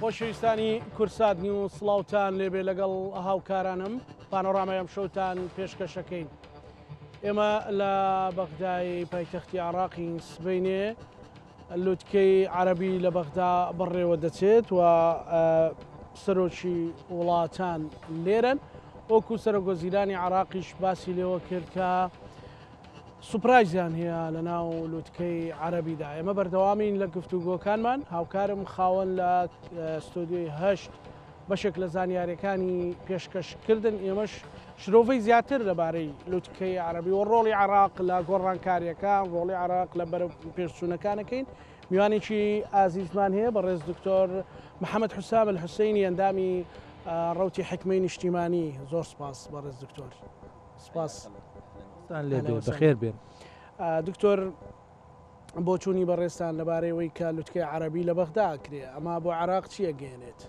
خۆشەویستانی کورسادنی و سڵاوتان لێبێ لەگەڵ هاوکارانم پانۆڕامای ئەم شەوتان پێشکەشەکەین. ئێمە لە بەغدای پایتەختی عێراقی سبەینێ لوتکەی عەرەبی لە بەغدا بڕێوە دەچێت و سەرۆکی وڵاتان لێرن. وەکو سەرۆکوەزیرانی عێراقیش باسی لێوە کرد کە سوپرایزیان هەیە لە ناو لوتکەی عەرەبیدا. ئێمە بەردەوامین لە گفتوگۆکانمان. هاوکارم خاوەن لە ستۆدیۆی هەشت بەشێک لە زانیاریەکانی پێشکەشکردن. ئێمەش شرۆڤەی زیاتر لەبارەی لوتکەی عەرەبی و ڕۆڵی عێراق لە گۆڕانکاریەکان، ڕۆڵی عێراق لە بەرەو پێشچوونەکانەکەین. میوانێکی ئازیزمان هەیە بەڕێز دکتۆر محەممەد حوسام الحوسەینی ئەندامی ڕەوتی حکمەی نیشتیمانی. زۆر سپاس بەڕێز دکتۆر. سپاس بەخێر بێن. دکتۆر بۆ چوونی بەڕێستان لەبارەی ئەوەی کە لوتکەی عەرەبی لە بەغدا کرێ، ئەما بۆ عێراق چی ئەگەێنێت؟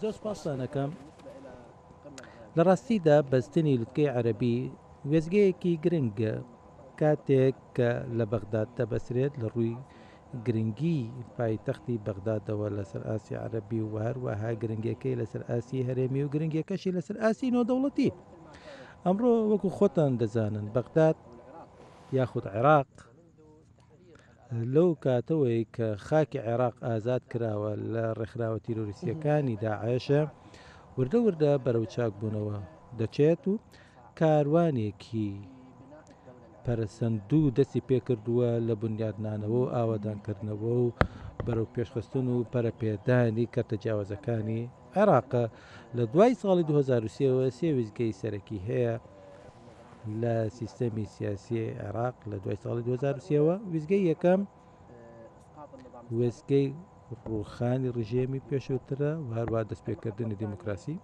زۆر سپاسانەکەم. لە ڕاستیدا بەستنی لوتکەی عەرەبی وێزگەیەکی گرنگە کاتێک کە لە بەغداد دەبەسرێت لە ڕووی گرنگی پایتەختی بەغدادەوە لەسەر ئاسی عەرەبی و هەروەها گرنگەکەی لەسەر ئاسی هەرێمی و گرنگەکەشی لەسەر ئاسی نۆدەوڵەتی. ئەمڕۆ وەکو خۆتان دەزانن بەغداد یاخود عێراق لەو کاتەوەی کە خاکی عێراق ئازاد کراوە لە ڕێکخراوە تیرۆریستیەکانی داعشە وردە وردە بەرەو چاکبوونەوە دەچێت و کاروانێکی پەرسەندوو دەستی پێکردووە لە بنیادنانەوە و ئاوادانکردنەوە و بەرەو پێشخستن و پەرەپێدانی کەرتە جیاوازەکانی عێراقە. لە دوای ساڵی 2023ەوە سێ وێستگەی سەرەکی هەیە لە سیستەمی سیاسی عێراق. لە دوای ساڵی 2023ەوە وێستگەی یەکەم وێستگەی ڕووخانی ڕژێمی پێشووترە و هەروە دەستپێکردنی دیموکراسی.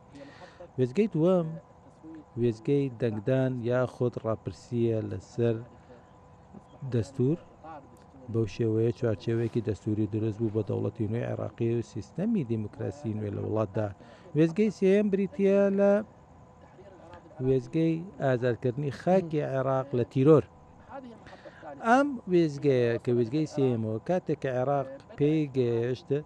وێستگەی دووەم وێستگەی دەنگدان یاخۆت ڕاپرسیە لەسەر دەستور. بەو شێوەیە چوارچێوەیەکی دەستوری دروست بوو بە دەوڵەتی نوێی عێراقی و سیستەمی دیموکراسی نوێ لە وڵاتدا. وێستگەی سێم بریتە لە وێستگەی ئازادکردنی خاکی عێراق لە تیرۆر. ئەم وێستگەیە کە وێستگەی سێمەوە کاتێک کە عێراق پێی گەیشتە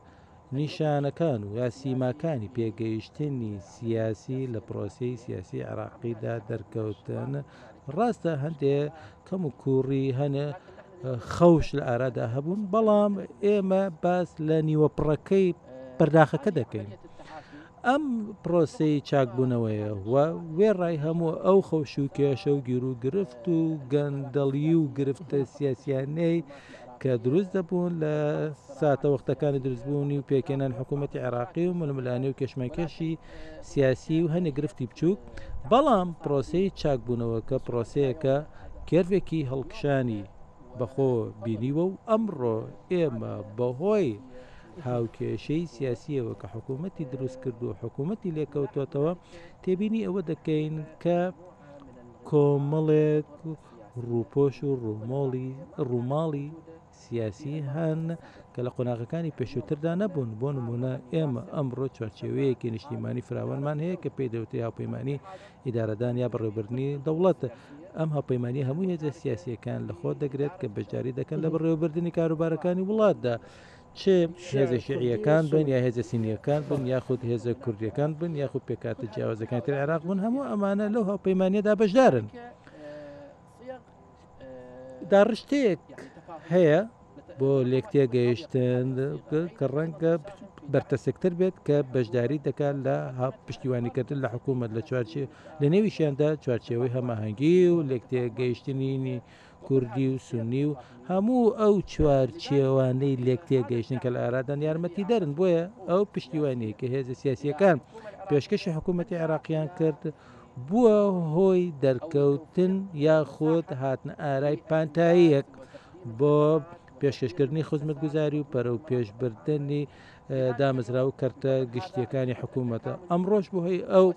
نیشانەکان و یا سیماکانی پێگەیشتنی سیاسی لە پرۆسی سیاسی عێراقیدا دەرکەوتن، ڕاستە هەندێک کەم و کوڕی هەنە خەوش لە ئارادا هەبوون، بەڵام ئێمە باس لە نیوەپڕەکەی پەرداخەکە دەکەین. ئەم پرۆسەی چاکبوونەوەیە و وێڕای هەموو ئەو خەوش و کێشە و گیر و گرفت و گەندەڵی و گرفتە سیاسیانەی کە دروست دەبوون لە ساتە وەختەکانی دروستبوونی و پێکێنان حکوومەتی عێراقی و ململانی و کێشمەکەشی سیاسی و هەنێ گرفتی بچووک. بەڵام پرۆسەی چاکبوونەوە کە پرۆسەیەکە کێرفێکی هەڵکشانی بەخۆ بینیوە و ئەمڕۆ ئێمە بەهۆی هاوکێشەی سیاسیەوە کە حکوومەتی دروست کرد و حکوومەتی لێکەوتوتەوە تێبینی ئەوە دەکەین کە کۆمەڵێک ڕووپۆش و ڕووماڵی سیاسی هەن کە لە قۆناغەکانی پێشووتردا نەبوون. بۆ نمونە ئێمە ئەمڕۆ چوارچێوەیەکی نیشتیمانی فراوانمان هەیە کە پێی دەوتێت هاوپەیمانی ئیدارەدان یا بەڕێوەبردننی دەوڵەتە. ئەم هاوپەیمانی هەموو هێزە سیاسیەکان لە خۆ دەگرێت کە بەشداری دەکەن لە بەڕێوەبردننی کاروبارەکانی وڵاتدا، چێ هێزە شیعیەکان بن یا هێزە سینیەکان بن یاخود هێزە کوردیەکان بن یاخود پێکاتە جیاوازەکانی تر عێراق بن، هەموو ئەمانە لەو هاوپەیمانیەدا بەشدارن. داڕشتەیەک هەیە بۆ لێکتێگەیشتن کە ڕەنگە بەرتەسەکتر بێت کە بەشداری دەکات لە پشتیوانیکردن لە حکوومەت لە لە نێویشیاندا چوارچێوەی هەماهەنگی و لێکتێگەیشتنی کوردی و سونی و هەموو ئەو چوارچێوانەی لێکتێگەیشتن کە لە ئارادان یارمەتی دەرن. بۆیە ئەو پشتیوانی کە هێزە سیاسیەکان پێشکەشی حکوومەتی عێراقیان کرد بووە هۆی دەرکەوتن یاخۆت هاتنە ئارای پانتاییەک بۆ پێشکەشکردنی خزمەتگوزاری و پەرە و پێشبردننی دامەزرا و کەرتە گشتیەکانی حکوومەتە. ئەمڕۆژ بۆ هۆی ئەو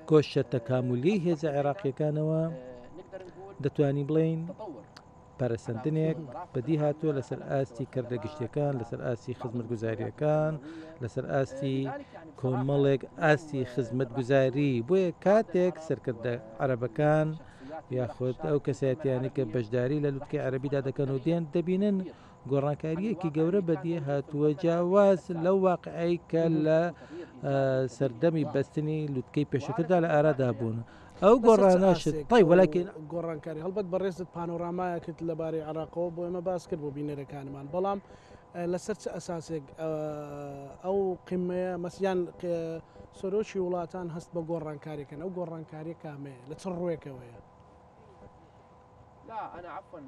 کۆشە تەکاملی هێزە عێراقیەکانەوە دەتوانین بڵین پەرسەندنێک بەدی هاتووە لەسەر ئاستی کەردە گشتیەکان، لەسەر ئاستی خزمەتگوزاریەکان، لەسەر ئاستی کۆمەڵێک ئاستی خزمەتگوزاری. بۆیە کاتێک سەرکردە عەرەبەکان یاخود ئەو کەسایەتیانی کە بەشداری لە لوتکەی عەرەبیدا دەکەن و دێن دەبینن گۆڕانکاریەکی گەورە بەدیە هاتووە جیاواز لەو واقعەی کە لە سەردەمی بەستنی لوتکەی پێشووتردا لە ئارادا بوون. ئەو گۆڕاناشت طيب وەلاکن گۆڕانکاری هەڵبەت بەڕێزت پانۆرامایەکت لەبارەی عێراقەوە بۆ ئێمە باس کرد بۆ بینەرەکانمان، بەڵام لەسەر چ ئەساسێک ئەو قیمەیە مەسیان سۆرۆکی وڵاتان هەست بە گۆڕانکاریکەن، ئەو گۆڕانکاریە کامەیە لە چ ڕوێکەوەیە؟ لا أنا عفوا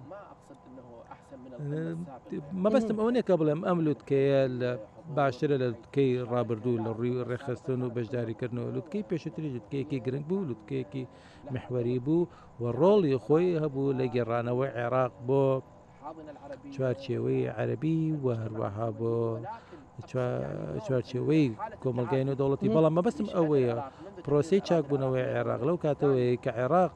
ما أقصد أنه أحسن من السابق. ما بەستم ئەوە نێک کە بڵێم ئەم لوتکەیە لە باشترە لە لوتکەی ڕابردوو لە ڕووی ڕێخستن و بەشداریکردنەوە. لوتکەی پێشووتری لوتکەیەکی گرنگ بوو، لوتکەیەکی محوەری بوو و ڕۆڵی خۆی هەبوو لە گێڕانەوەی عێراق بۆ چوارچێوەی عەرەبی و هەروەها بۆ چوارچێوەی کۆمەلگای نێودەوڵەتی. بەڵام مەبەستم ئەوەیە پرۆسەی چاکبوونەوەی عێراق لەو کاتەوەی کە عێراق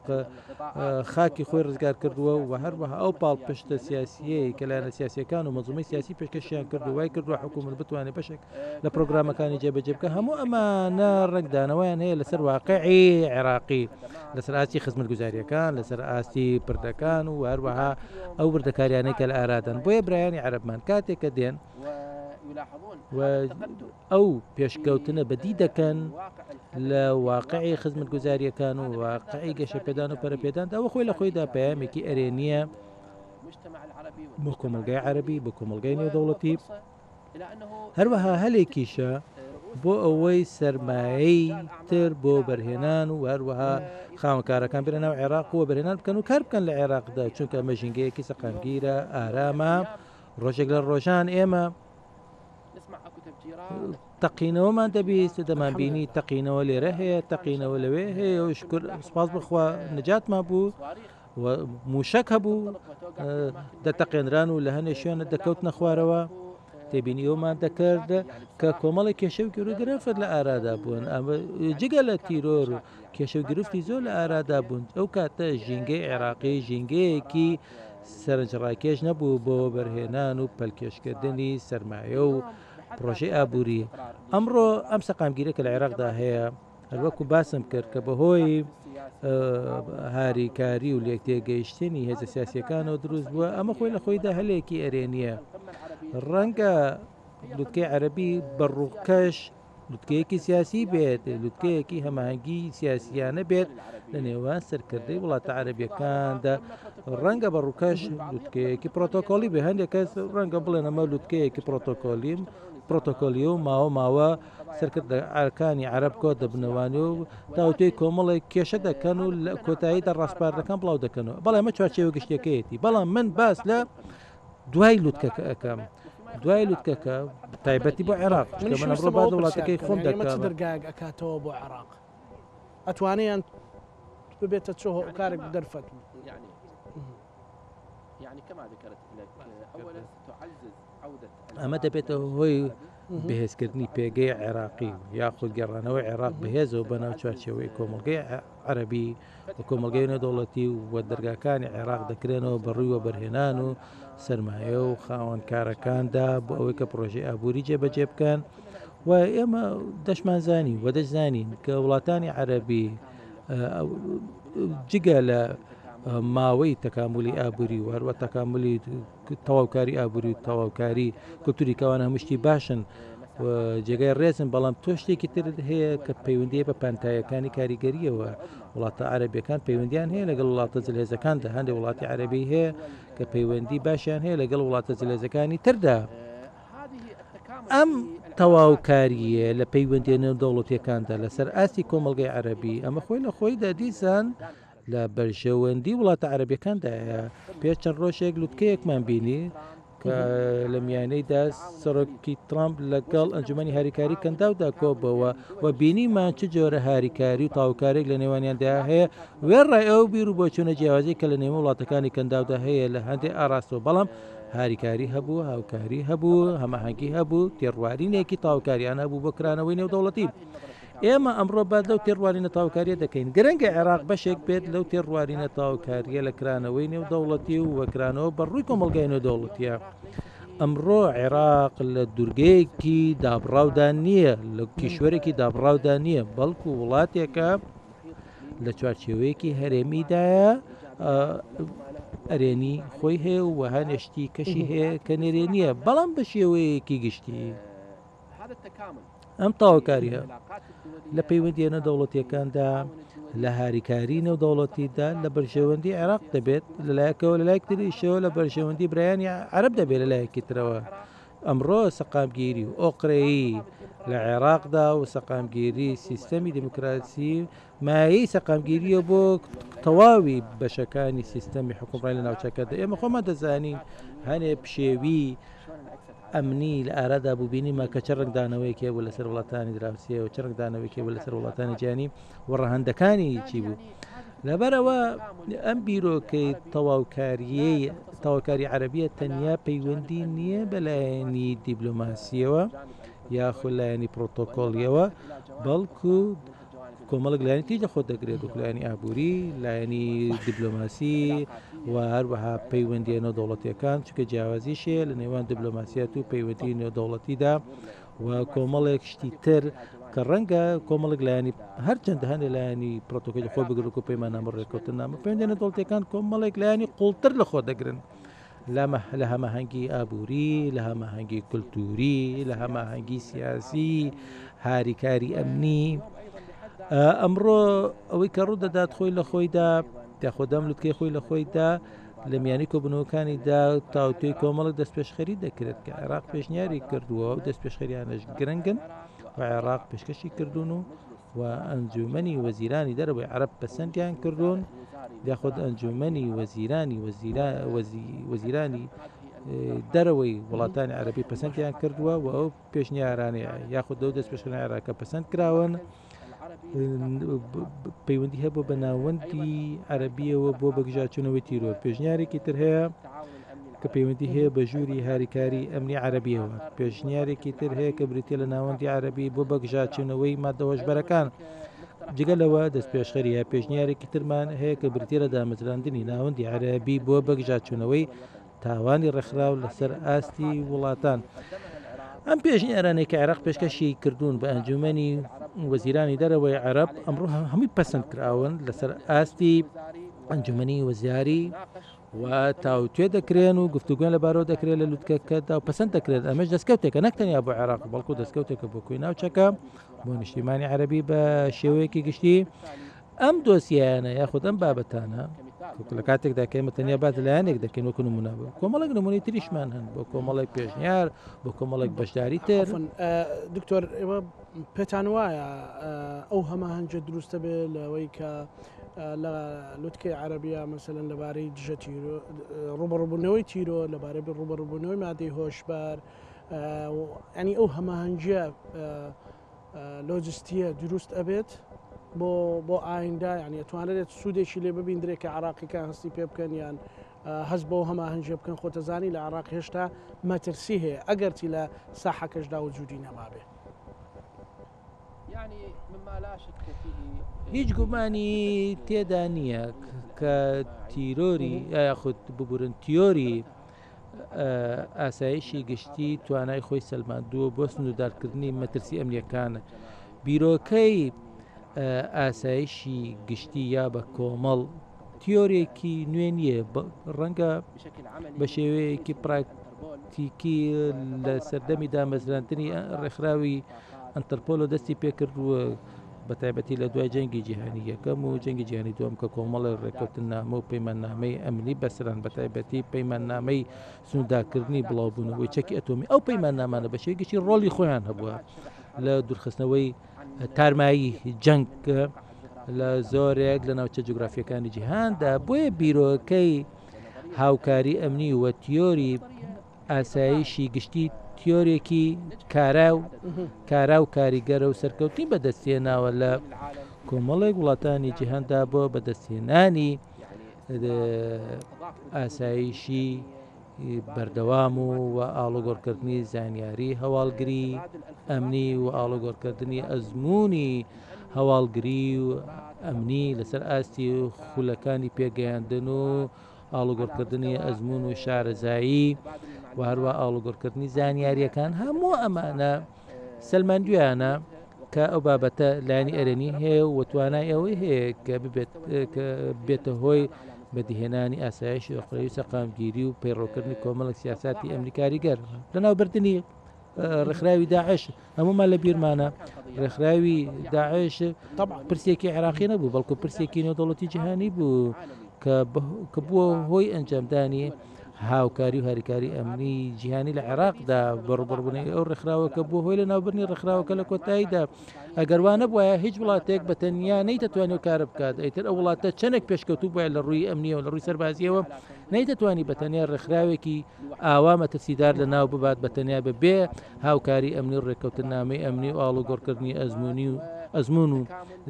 خاکی خۆی ڕزگار کردووە و هەروەها ئەو پاڵپشتە سیاسیەی کە لایەنە سیاسیەکان و مەنزومەی سیاسی پێشکەشیان کردو وای کردووە حکوومەت بتوانێت بەشێک لە پرۆگرامەکانی جێبەجێ بکە. هەموو ئەمانە ڕنگدانەوەیان هەیە لەسەر واقعی عێراقی، لەسەر ئاستی خزمەتگوزاریەکان، لەسەر ئاستی پردەکان و هەروەها ئەو بردەکاریانەی کە لە ئارادان. بۆیە برایانی عەرەبمان کاتێک کە دێن ئەو پێشکەوتنە بەدی دەکەن لە واقعی خزمەتگوزاریەکان و واقعی گەشەپێدان و پەرەپێدان، ئەوە خۆی لە خۆیدا پەیامێکی ئەرێنیە بۆ کۆمەلگای عەرەبی، بۆ کۆمەلگای نێودەوڵەتی. هەروەها هەلێکیشە بۆ ئەوەی سەرمایەی تر بۆ بەرهێنان و هەروەها خاوەنکارەکان بێنە ناو عێراق و بەرهێنان بکەن و کار بکەن لە عێراقدا، چونکە ئەمە ژینگەیەکی سەقامگیرە ئارامە. ڕۆژێک لە ڕۆژان ئێمە تەقینەوەمان دەبیست، دەمانبینی تەقینەوە لێرە هەیە، تەقینەوە لەوێ هەیە و شکر سپاس بخوا نەجاتمان بوو و موشک هەبوو دەتەقێنران و لە هەنێ شوێنە دەکەوتنە خوارەوە. تێبینی ئەومان دەکرد کە کۆمەڵی کێشە و گرفت لە ئارادا بوون، ئەمە جگە لە تیرۆر و کێشە و گرفتی زۆر لە ئارادا بوون. ئەو کاتە ژینگەی عێراقی ژینگەیەکی سەرنجڕاکێش نەبوو بۆ بەرهێنان و پەلکێشکردنی سەرمایە و پرۆژەی ئابووری. ئەمڕۆ ئەم سەقامگیرە کە لە عێراقدا هەیە هەروەکو باسم کرد کە بەهۆی هاریکاری و لێکتێگەیشتنی هێزە سیاسیەکانەوە دروست بووە. ئەمە خۆی لە خۆیدا هەلێکی ئەرێنیە. ڕەنگە لوتکەی عەرەبی بەڕووکەش لوتکەیەکی سیاسی بێت، لوتکەیەکی هەماهەنگی سیاسیانە بێت لە نێوان سەرکردەی وڵاتە عەرەبیەکاندا. ڕەنگە بەڕووکەش لوتکەیەکی پرۆتۆکۆلی بێ. هەندێک کەس ڕەنگە بڵێن ئەمە لوتکەیەکی پرۆتۆکۆلی و ماوە سەرکردەکانی عەرەب کۆ دەبنەوانی و تاوتوی کۆمەڵێک کێشە دەکەن و لە کۆتاییدا ڕاستپاردەکان بڵاو دەکەنەوە. بەڵام ئەمە چوارچێوە گشتەکەیەتی. بەڵام من باس لە دوای لوتکەکە ئەەکەم، دوای لوتکەکە تایبەتی بۆ عێراق من ئەمڕۆ با وڵاتەکەی خۆم دەکەم. دەرگایەک ئەکاتەوە بۆ عێراق ئەتوانیان ببێتە چۆ کارێک دەرفەت. يعني كما ذكرت لك أولا تعزز عودة ئەمە دەبێتەوە هۆی بەهێزکردنی پێگەی عێراقی یاخود گەڕانەوەی عێراق بەهێزەوە بەناو چوارچێوەی کۆمەلگەی عەرەبی و کۆمەلگەی نێودەوڵەتی و دەرگاکانی عێراق دەکرێنەوە بەڕووی بەرهێنان و سەرمایە و خاوەنکارەکاندا بۆ ئەوەی کە پرۆژەی ئابووری جێبەجێ بکەن. و ئێمە دەشمانزانی و دەشزانین کە وڵاتانی عەرەبی جگە لە ماوەی تەکاملی ئابووری و هەروە تەکاملی تەواوکاری ئابووری و تەواوکاری کولتوری کەوانە هەمشتی باشن و جێگای ڕێزن. بەڵام تۆ شتێکی تر هەیە کە پەیوەندی بە پانتایەکانی کاریگەریەوە. وڵاتە عەرەبیەکان پەیوەندیان هەیە لەگەڵ وڵاتە جلێزەکاندا. هەندێک وڵاتی عەرەبی هەیە کە پەیوەندی باشیان هەیە لەگەڵ وڵاتە جلێزەکانی تردا. ئەم تەواوکاریە لە پەیوەندی نێودەوڵەتیەکاندا لەسەر ئاستی کۆمەلگای عەرەبی ئەمە خۆی لە خۆیدا دیسان لە بەرژەوەندی وڵاتە عەرەبیەکاندایە. پێش چەند ڕۆژێک لوتکەیەکمان بینی کە لە میانەیدا سەرۆکی ترامپ لەگەڵ ئەنجومەنی هاریکاری کەنداودا کۆبەوە و بینیمان چ جۆرە هاریکاری و تاوکارێک لە نێوانیاندا هەیە. وێڕای ئەو بیر و بۆچوونە جیاوازی کە لە نێوە وڵاتەکانی کەنداودا هەیە لە هەندێک ئاراستەوە. بەڵام هاریکاری هەبوو، هاوکاری هەبوو، هەماهەنگی هەبوو، تێڕوارینێکی تاوکاریان هەبوو بۆ کرانەوەی نێودەوڵەتی. ئێمە ئەمڕۆ بعد لەو تێڕوارینە تاوکاریە دەکەین. گرنگە عێراق بەشێک بێت لەو تێڕوارینە تاوکاریە لە کرانەوەی نێودەوڵەتی و وەکرانەوە بەڕووی کۆمەلگای نێودەوڵەتیە. ئەمڕۆ عێراق لە دوورگەیەکی دابڕاودا نییە، لە کیشوەرێکی دابڕاودا نییە، بەڵکو وڵاتێکە لە چوارچێوەیەکی هەرێمیدایە ئەرێنی خۆی هەیە و هەنێشتی کەشی هەیە کە نێرێنیە بەڵام بە شێوەیەکی گشتی ئەم تاواکاریە لە پەیوەندیە نەدەوڵەتیەکاندا لە هاریکاری نێودەوڵەتیدا لە بەرژەوەندی عێراق دەبێت لەلایەکەوە لەلایەک تریشەوە لە بەرژەوەندی برایانی عەرەب دەبێت لەلایەکی ترەوە ئەمڕۆ سەقامگیری و ئۆقرەیی لە عێراقدا و سەقامگیری سیستەمی دموکراسی مایەی سەقامگیریە بۆ تەواوی بەشەکانی سیستەمی حکومڕای لە ناوچەکەدا ئێمە خۆمان دەزانین هەنێ پشێوی ئەمنی لە ئارادا بووبینیمە کە چه ڕنگدانەوەیەکی بوو لەسەر وڵاتانی دراوسێ و چه ڕنگدانەوەیەکی بوو لەسەر وڵاتانی جیهانی و ڕەهەندەکانی چی بوو لەبەرەوە ئەم بیرۆکەی تەواوکاری عەرەبیە تەنیا پەیوەندی نییە بەلایەنی دیبلۆماسیەوە یاخود لایەنی پرۆتۆکۆڵیەوە بەڵکو کۆمەڵک لایەنی تیجە خۆ دەگرێت و لایەنی ئابووری لایەنی دیبلۆماسی و هەروەها پەیوەندی نێودەوڵەتیەکان چونکە جیاوازیشەیە لە نێوان دیبلۆماسیات و پەیوەندی نێودەوڵەتیدا و کۆمەڵێک شتی تر کە ڕەنگە کۆمەڵک لایەنی هەرچەند هەندێک لایەنی پرۆتۆکۆلی خۆ بگرن و پەیماننامە ڕێکەوتنامە پەیوەندی نێودەوڵەتیەکان کۆمەڵێک لایەنی قوڵتر لە خۆ دەگرن لە هەماهەنگی ئابووری لە هەماهەنگی کولتوری لە هەماهەنگی سیاسی هاریکاری ئەمنی ئەمڕۆ ئەوەی کە ڕوو دەدات خۆی لە خۆیدا یاخۆدەم لوتکەی خۆی لە خۆیدا لە میانی کۆبنەوەکانیدا تاوتوی کۆمەڵک دەستپێشخەری دەکرێت کە عێراق پێشنیاری کردووە و دەستپێشخەریانەش گرنگن و عێراق پێشکەشی کردوون و ئەنجومەنی وەزیرانی دەرەوەی عەرەب پەسەندیان کردوون یاخود ئەنجومەنی وەزیرانی دەرەوەی وڵاتانی عەرەبی پەسەندیان کردووە و ئەو پێشنیارانی یاخود دەو دەستپێشخەری عێراقە پەسەند کراون پەیوەندی هەبوو بە ناوەندی عەرەبیەوە بۆ بەگژاچوونەوەی تیرۆر پێشنیارێکی تر هەیە کە پەیوەندی هەیە بە ژووری هاریکاری ئەمنی عەرەبیەوە پێشنیارێکی تر هەیە کە بریتە لە ناوەندی عەرەبی بۆ بەگژاچوونەوەی مادەوەشبەرەکان جگەلەوە دەستپێشخەریە پێشنیارێکی ترمان هەیە کە بریتە لە دامەزراندنی ناوەندی عەرەبی بۆ بەگژاچوونەوەی تاوانی ڕێکخراو لەسەر ئاستی وڵاتان ئەم پێشنیارانەی کە عێراق پێشکەشی کردوون بە ئەنجومەنی وەزیرانی دەرەوەی عەرەب ئەمڕۆ هەمووی پەسەند کراون لەسەر ئاستی ئەنجومەنی وەزیاری و تاوتوێ دەکرێن و گفتوگوێن لەبارەوە دەکرێت لە لوتکەکەدا و پەسەند دەکرێت ئەمەش دەستکەوتێکە نەکتەنیا بۆ عێراق بەڵکو دەستکەوتێکە بۆ کوی ناوچەکە بۆ نیشتیمانی عەرەبی بە شێوەیەکی گشتی ئەم دۆسیانە یاخود ئەم بابەتانە لە کاتێکدا کەمە تەنیا بات لایەنێک دەکەن وەکو نمونە بوو کۆمەڵێک نمونەی تریشمان هەن بۆ کۆمەڵێک پێشنیار بۆ کۆمەڵێک بەشداری تر دکتۆر ئێوە پێتان وایە ئەو هەماهەنگە دروستە بێ لەوەی کە لە لوتکەی عەرەبیە مەسەلەن لەبارەی دژە تیرۆ ڕوبەڕووبوونەوەی تیرۆ لەبارەی ڕوبەڕووبوونەوەی مادەی هۆشبار ینی ئەو هەماهەنگیە لۆجستیە دروست ئەبێت بۆ ئایندا ینی ئەتوانێت سوودێکی لێ ببین درێکە عراقیەکان هەستی پێ بکەن یان هەست بۆ هەماهەنگێ بکەن خۆتەزانی لە عراق هێشتا مەترسی هەیە ئەگەرتی لە ساحەکەشدا وجودی نەمابێ هیچ گومانی تێدا نییە کە تیرۆری یاخود ببورن تیۆری ئاسایشی گشتی توانای خۆی سەلماندووە بۆ سنوردارکردنی مەترسی ئەمنیەکانە بیرۆکەی ئاسایشی گشتی یا بە کۆمەڵ تیۆرێکی نوێ نییە ڕەنگە بە شێوەیەکی پراکتیکی لە سەردەمی دامەزراندنی ڕێکخراوی ئەنتەرپۆل و دەستی پێکردووە بە تایبەتی لە دوای جەنگی جیهانی یەکەم و جەنگی جیهانی دووەم کە کۆمەڵی ڕێکەوتنامە و پەیماننامەی ئەمنی بەسران بە تایبەتی پەیماننامەی سنوردارکردنی بڵاوبوونەوەی چەکی ئەتۆمی ئەو پەیماننامانە بە شێوەیەکی ڕۆڵی خۆیان هەبووە لە دوورخستنەوەی تارمایی جەنگ لە زۆرێک لە ناوچە جوگرافیەکانی جیهاندا بۆیە بیرۆکەی هاوکاری ئەمنی وە تیۆری ئاسایشی گشتی تیۆرێکی کارا و کاریگەرە و سەرکەوتی بەدەستێناوە لە کۆمەڵێک وڵاتانی جیهاندا بۆ بەدەستێنانی ئاسایشی بەردەوام و ئاڵوگۆڕکردنی زانیاری هەواڵگری ئەمنی و ئاڵوگۆڕکردنی ئەزمموی هەواڵگری و ئەمنی لەسەر ئاستی و خولەکانی پێگەیاندن و ئاڵوگۆڕکردنی ئەزممون و شارەزایی و هەروە ئاڵوگۆڕکردنی زانیاریەکان هەموو ئەمانە سەلماندویانە کە ئەو بابەتە لایانی ئەرێنی هەیە و توانای ئەوەی هەیە کە بێتە هۆی بەدیهێنانی ئاسایشی ئۆقرەوی سەقامگیری و پەیڕۆکردنی کۆمەڵک سیاساتی ئەمریکاریگەر لەناوبردننی ڕێکخراوی داعش هەمومان لە بیرمانە ڕێکخراوی داعش پرسێکی عێراقی نەبوو بەڵکو پرسێکی نێودەوڵەتی جیهانی بوو کە بووە هۆی ئەنجامدانی هاوکاری و هاریکاری ئەمنی جیهانی لە عێراقدا بەڕوبڕبوونی ئەو ڕێکخراوە کە بووە هۆی لە ناوبردنی ڕێکخراوەکە لە کۆتاییدا ئەگەروانە بواە هیچ وڵاتێک بە تەنیا نەیتەتوانێت کارە بکات ئەیتر ئەو وڵاتە چەندێک پێشکەوتوو بواە لە ڕووی ئەمنیەوە لە ڕووی سەربازیەوە نەیتەتوانی بە تەنیا ڕێکخراوێکی ئاوا مەترسیدار لە ناو ببات بە تەنیا بەبێ هاوکاری ئەمنی و ڕێککەوتنامەی ئەمنی و ئاڵوگۆڕکردنی ئەزمون و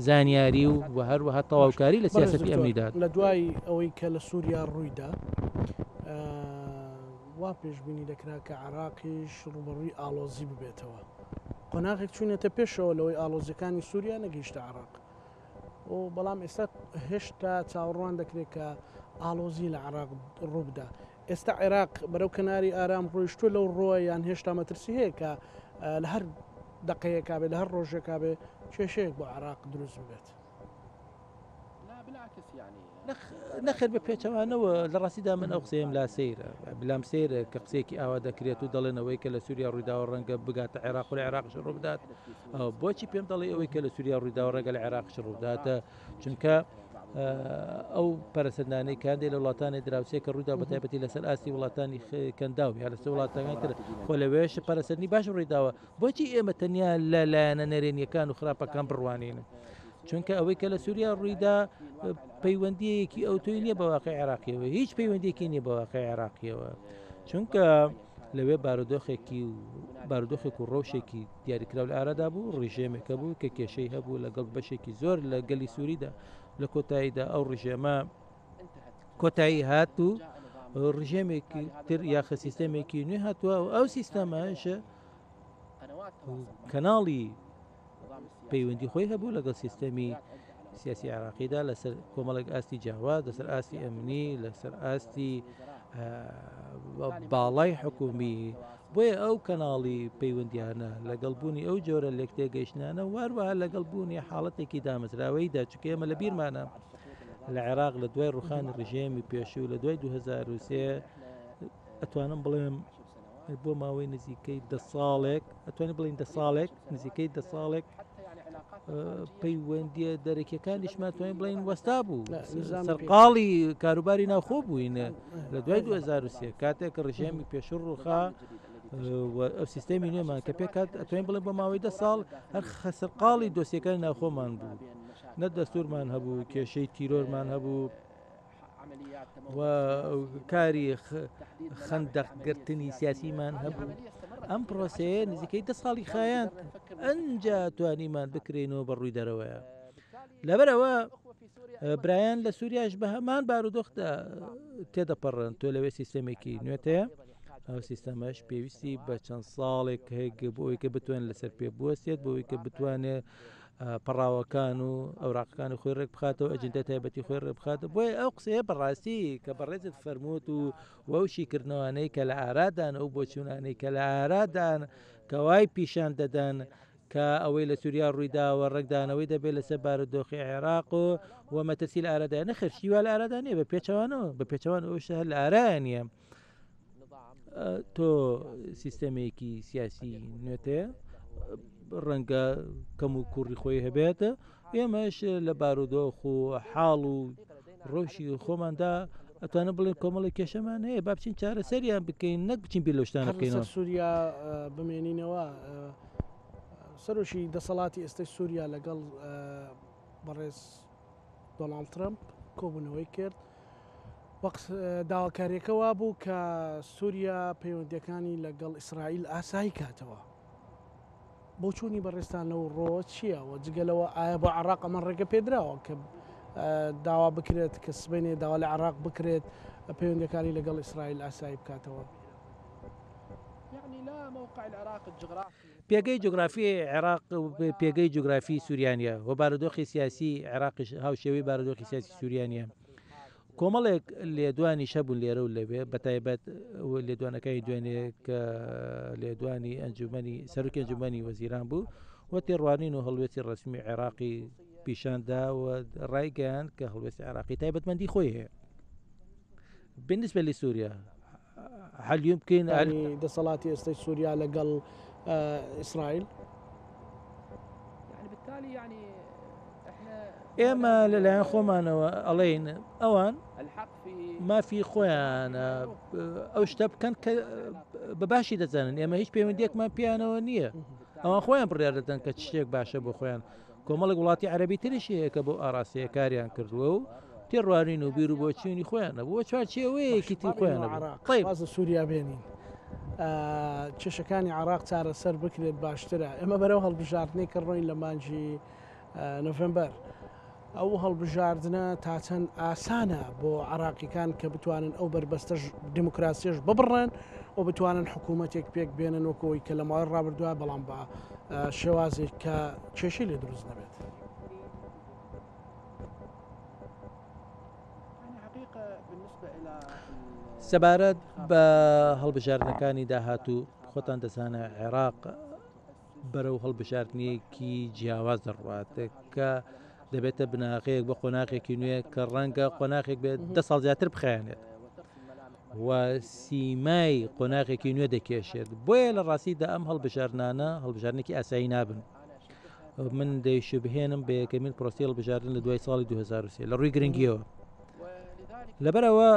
زانیاری و هەروەها تەواوکاری لە سیاسەتی ئەمنیدا لە دوای ئەوەی کە لە سووریا ڕوویدا وا پێشبینی دەکرا کە عێراقیش ڕوبەڕووی ئالۆزی ببێتەوە قۆناغێک چوونێتە پێشەوە لەوەی ئالۆزیەکانی سووریا نەگەیشتە عێراق و بەڵام ئێستا هێشتا چاوەڕوان دەکرێت کە ئالۆزی لە عێراق ڕووبدا ئێستا عێراق بەرەو کەناری ئارام ڕۆیشتووە لەو ڕۆە یان هێشتا مەترسی هەیە کە لە هەر دقەیەکا بێ لە هەر ڕۆژێکا بێ کێشەیەک بۆ عێراق دروست بێت نەخێر بە پێچەوانەوە لە ڕاستیدا من ئەو قسەیەم لا سەیرە بلام سەیرە کە قسێکی ئاوا دەکرێت و دەڵێنەوەی کە لە سووریا ڕوویداوە ڕەنگە بگاتە عێراق و لە عێراقش ڕووبدات بۆچی پێم دەڵێ ئەوەی کە لە سووریا ڕوویداوە ڕەنگە لە عێراقش ڕووداتە چونکە ئەو پەرسەندانەی کاندێ لە وڵاتانی دراوسێ کە ڕوویدا بەتایبەتی لەسەر ئاستی وڵاتانی کەنداو یا لەسەر وڵاتانی تر خۆ لەوێش پەرسەندنی باش ڕوویداوە بۆچی ئێمە تەنیا لە لایەنە نەرێنیەکان و خراپەکان بڕوانین چونکە ئەوەی کە لە سووریا ڕوویدا پەیوەندیەکی ئەوتۆی نییە بە واقعی عێراقیەوە هیچ پەیوەندێکی نییە بە واقعی عێراقیەوە چونکە لەوێ بارودۆخێک و ڕەوشێکی دیاریکراو لە ئارادا بوو ڕژێمێکە بوو کە کێشەی هەبوو لەگەڵ بەشێکی زۆر لە گەلی سووریدا لە کۆتاییدا ئەو ڕژێمە کۆتایی هات و ڕژێمێکی تر یاخە سیستەمێکی نوێ هاتووە و ئەو سیستەمەشە کەناڵی پەیوەندی خۆی هەبوو لەگەڵ سیستەمی سیاسی عراقیدا لەسەر کۆمەڵێک ئاستی جیاواز لەسەر ئاستی ئەمنی لەسەر ئاستی باڵای حکومی بۆیە ئەو کەناڵی پەیوەندیانە لەگەڵبوونی ئەو جۆرە لێکتێگەیشتانە واروەها لەگەڵبوونی حاڵەتێکی دامەزراوەیدا چونکە ئێمە لە بیرمانە لە عێراق لە دوای ڕوخانی ڕژێمی پێشوو لە دوای 2023 ئەتوانم بڵێم بۆ ماوەی نزیکەی 10 ساڵێک ئەتوانین بڵین 10 ساڵێک نزیکەی 10 ساڵێک پەیوەندیە دەرەکیەکانیشمان توانین بڵین وەستا بوو سەرقاڵی کاروباری ناوخۆ بووینە لە دوای 2023 کاتێک ڕژێمی پێشوو ڕووخا ئەو سیستەمی نوێمان کە پێکات ئەتوانین بڵێن بە ماوەی 10 ساڵ هەر سەرقاڵی دۆسیەکانی ناوخۆمان بوو نە دەستورمان هەبوو کێشەی تیرۆرمان هەبوو و کاری خەندەقگرتنی سیاسیمان هەبوو ئەم پرۆسەیە نزیکەی 10 ساڵی خایاند ئەنجا توانیمان بکرێنەوە بە ڕووی دەرەوەیە لەبەرەوە برایان لە سووریاش بە هەمان بارودۆخدا تێدەپەڕن تۆ لەوێ سیستەمێکی نوێتەیە ئەو سیستەمەش پێویستی بە چەند ساڵێک هەیە بۆەوەی کە بتوانێت لەسەر پێ بوەستێت بۆەوەی کە بتوانێت پەڕاوەکان و ئەوراقەکانی خۆی ڕێک بخاتەوە ئەجندە تایبەتی خۆی ڕێ بخاتە بۆیە ئەو قسەیە بەڕاستی کە بەڕێزت فەرمووت و وەوشیکردنەوەانەی کە لە ئارادان ئەو بۆچوونانەی کە لە ئارادان کەوای پیشان دەدەن کە ئەوەی لە سووریا ڕوویداوە ڕێکدانەوەی دەبێت لەسەر بارودۆخی عێراق و مەترسی لە ئارادای نەخێر شیوا لە ئارادانەیە بە پێچەوانەوە بە پێچەوان ئەو شەهر لە ئارایان نیە تۆ سیستەمێکی سیاسی نوێتەیە ڕەنگە کەم و کوڕی خۆی هەبێتە ئێمەش لە بارودۆخ و حاڵ و ڕۆژی خۆماندا ئەتوانە بڵێن کۆمەڵی کێشەمان هەیە با بچین چارەسەریان بکەین نەک بچین بیر لە شتانە بکەینەوە سووریا بمێنینەوە سەرۆشی دەسەڵاتی ئێستای سووریا لەگەڵ بەڕێز دۆناڵد ترامپ کۆبوونەوەی کرد وەقت داواکاریەکەوا بوو کە سووریا پەیوەندیەکانی لەگەڵ ئیسرائیل ئاسایی کاتەوە بۆ چوونی بەڕێستان لەو ڕۆ چییە و جگەلەوە ئایا بۆ عێراق ئەمە ڕێگە پێدراوە کە داوا بکرێت کە سبەینێ داوا لە عێراق بکرێت پەیوەندیەکانی لەگەڵ ئیسرائیل ئاسایی بکاتەوە پێگەی جوگرافی عێراق پێگەی جوگرافی سووریانە و بارودۆخی سیاسی عێراقیش هاوشێوەی بارودۆخی سیاسی سووریانە کۆمەڵێک لێدوانی شەبوون لێرە و لەوێ بەتایبەت لێدوانەکانی دوێنێ کە لێدوانی ئەنجومەنی سەرۆکی ئەنجومەنی وەزیران بوو و تێڕوانین و هەڵوێستی ڕسمی عێراقی پیشاندا و ڕایگەیان کە هەڵوێستی عێراقی تایبەتمەندی خۆی هەیە بالنسبة لسوريا هل يمكن يعني دەسەڵاتی ئێستای سووریا لەگەڵ ئیسرائیل يعني بالتالي يعني احنا ئێمە لەلایەن خۆمانەوە ئەڵێن ئەوان الحق في مافی خۆیان ئەو شتە بکەن کە بەباشی دەزانن ئێمە هیچ پەیوەندیەکمان پیانەوە نییە ئەوان خۆیان بڕیار دەدەن کە شتێک باشە بۆ خۆیان کۆمەڵک وڵاتی عەرەبی تریش هەیە کە بۆ ئاڕاستەیە کاریان کردووە و تێڕوانین و بیر و بۆ چوونی خۆیانە بۆ چوارچێوەیەکی تی خۆیانە وازە سووریا بێنین کێشەکانی عراق چارەسەر بکرێت باشترە ئێمە بەرەو هەڵبژاردنەی کە ڕۆین لە مانجی نۆڤێمبەر ئەو هەڵبژاردنە تا چەند ئاسانە بۆ عراقیەکان کە بتوانن ئەو بربەستەش دیموکراسیش ببڕێن و بتوانن حکوومەتێک پێک بێنن وەکەوەی کە لە ماوەی ڕابردووە بەڵام بە شێوازێک کە کێشەی لێ دروست نەبێت. سەبارەت بە هەڵبژاردنەکانی داهاتوو خۆتان دەزانە عێراق بەرەو هەڵبژاردنیەکی جیاواز دەڕوات کە دەبێتە بناغەیەک بە قۆناغێکی نوێ کە ڕەنگە قۆناغێک بێت 10 ساڵ زیاتر بخایەنێت و سیمای قۆناغێکی نوێ دەکێشێت بۆیە لە ڕاستیدا ئەم هەڵبژاردنانە هەڵبژاردنێکی ئاسایی نابن. من دەیشبهێنم بە یەکەمین پرۆسی هەڵبژاردن لە دوای ساڵی 2023 لە ڕووی گرنگیەوە لەبەرەوە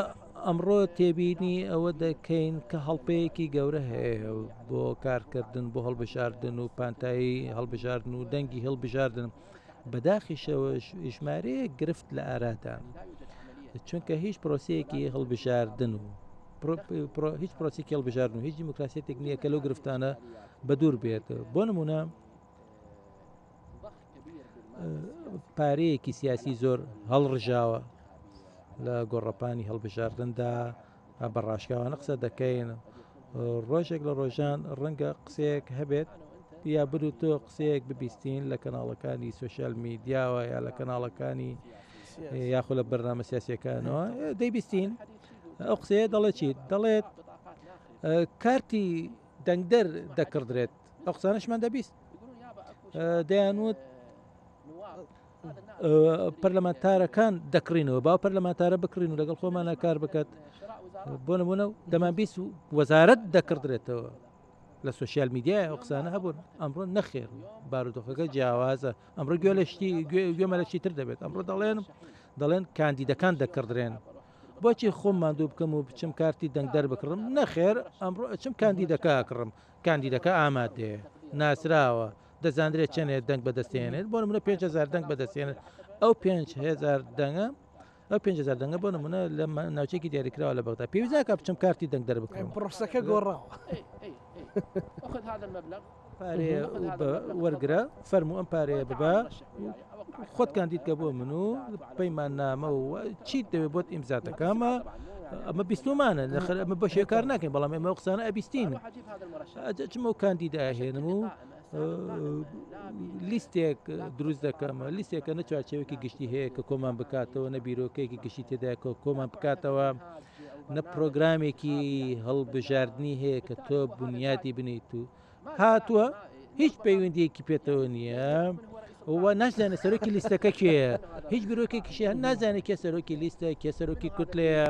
ئەمڕۆ تێبینی ئەوە دەکەین کە هەڵپەیەکی گەورە هەیە بۆ کارکردن بۆ هەڵبژاردن و پانتایی هەڵبژاردن و دەنگی هەڵبژاردن بەداخیشەوەش ژمارەیە گرفت لە ئارادان چونکە هیچ پرۆسەیەکی هەڵبژاردن و هیچ پرۆسێکی هەڵبژاردن و هیچ دیموکراسیەتێک نییە کە لەو گرفتانە بە دوور بێت. بۆ نمونە پارەیەکی سیاسی زۆر هەڵڕژاوە لە گۆڕەپانی هەڵبژاردندا بەڕاشکاوانە قسە دەکەین ڕۆژێک لە ڕۆژان ڕەنگە قسەیەک هەبێت یا بر و تۆ قسەیەک ببیستین لە کەناڵەکانی سوۆشیال میدیاوە یا لە کەناڵەکانی یاخۆ لە بەرنامە سیاسیەکانەوە دەیبیستین ئەو قسەیە دەڵێت چیت دەڵێت کارتی دەنگدەر دەکردرێت ئەو قسانەشمان دەبیست دەیانوت پەرلەمانتارەکان دەکڕینەوە باو پەرلەمانتارە بکڕین و لەگەڵ خۆمانە کار بکات بۆ نمونە و دەمان بیست و وەزارەت دەکردرێتەوە لە سوۆشیال میدیای ئەو قسانە هەبوون ئەمڕۆ نەخێر بارودۆخەکە جیاوازە ئەمڕۆ گوێ لە شتی گوێمە لە چیتر دەبێت ئەمڕۆ دەڵێن کاندیدەکان دەکردرێن بۆچی خۆم ماندوو بکەم و بچم کارتی دەنگدەر بکڕم نەخێر ئەمڕۆ ئەچم کاندیدەکە ئەکڕم کاندیدەکە ئامادەیە ناسراوە دەزانرێت چەندێت دەنگ بەدەستێنێت بۆ نمونە 5,000 دەنگ بەدەستێنێت ئەو 5,000 دەنگە ئەو 5,000 دەنگە بۆ نمونە لە ناوچێکی دیاریکراوە لە بەغدا پێویست ناکات بچم کارتی دەنگدەر بکەم پرۆسەکە گۆڕاوە پارێ وەرگرە فەرموو ئەم پارەیە ببە خۆت کاندید کە بۆ من و پەیمان نامە و چیت دەوێت بۆت ئیمزاتەکەمە ئەمە بیستمانە ئەمە بە شێکار ناکەین بەڵام ئێمە قسانە ئەبیستین چمە و کاندیدا هێنم و لیستێک دروست دەکەمە لیستێکە نەچوارچێوەکی گشتی هەیە کە کۆمان بکاتەوە نە بیرۆکەیەکی گشتی تێدا کۆمان بکاتەوە نە پرۆگرامێکی هەڵبژاردننی هەیە کە تۆ بنیادی بنیت و هاتووە هیچ پەیوەندیەکی پێێتەوە نییە و نازانێت سەرۆکی لیستەکە کێە هیچ بیرۆکێکیشی هەن نازانێت کێ سەرۆکی لیستە کێ سەرۆکی کوتلەیە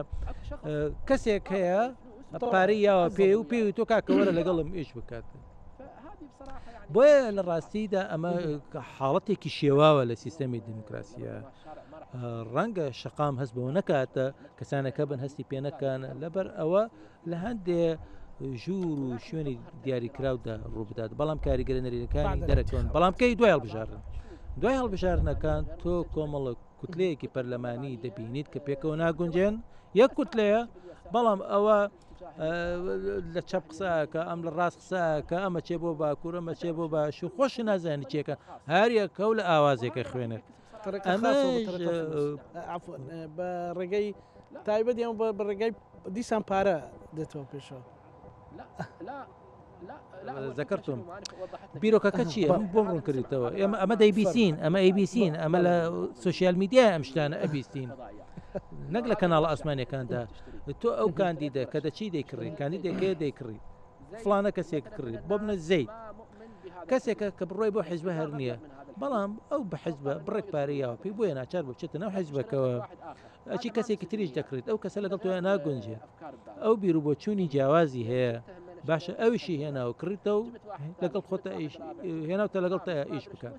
کەسێک هەیە پارەی یاوە پێ و پێوی تۆ کاکەوەرە لەگەڵم ئێش بکات بۆیە لە ڕاستیدا ئەمە حاڵەتێکی شێواوە لە سیستەمی دیموکراسیە ڕەنگە شەقام هەست بەوە نەکاتە کەسانەکە بن هەستی پێ نەکانە لەبەر ئەوە لە هەندێ ژوور و شوێنی دیاریکراودا ڕووبدات بەڵام کاریگەرە نەرینەکانی دەرەکەون بەڵام کەی دوای هەڵبژاردن دوای هەڵبژاردنەکان تۆ کۆمەڵە کوتلەیەکی پەرلەمانی دەبینیت کە پێکەوە ناگونجێن یەک کوتلەیە بەڵام ئەوە لە چەپ قساکە ئەم لە ڕاست قساکە ئەمە چێ بۆ باکوور ئەمە چێ بۆ باش و خۆش نازانی چێکە هەریەکە و لە ئاوازێکە خوێنێت بە ڕێگەی تایبەت یان بە ڕێگەی دیسان پارە دێتەوە پێشەوە ذەکرتم بیرۆکەکە چییە بۆم ڕوون کردیتەوە ئەمە دەیبیسین ئەمە ئەیبیسین ئەمە لە سوۆشیال میدیا ئەم شتانە ئەبیستین نەک لە کەناڵە ئاسمانیەکاندا تۆ ئەو کاندیدە کە دەچی دەیکڕی کاندیدێکەیە دەیکڕی فلانە کەسێک کڕی بۆ بنە زەید کەسێکە کە بڕۆی بۆ حیزبە هەر نییە بەڵام ئەو بە حیزبە بڕێک پارەیەوە پێی بۆیە ناچار بچێتە ناو حیزبەکەەوە ئەچی کەسێکی تریش دەکرێت ئەو کەسە لەگەڵ تۆیان ناگونجێت ئەو بیر و بۆ چوونی جیاوازی هەیە باشە ئەویشی هێناوە کڕیتە و لەگەڵ خۆتە هێناوتە لەگەڵ تا ئیش بکە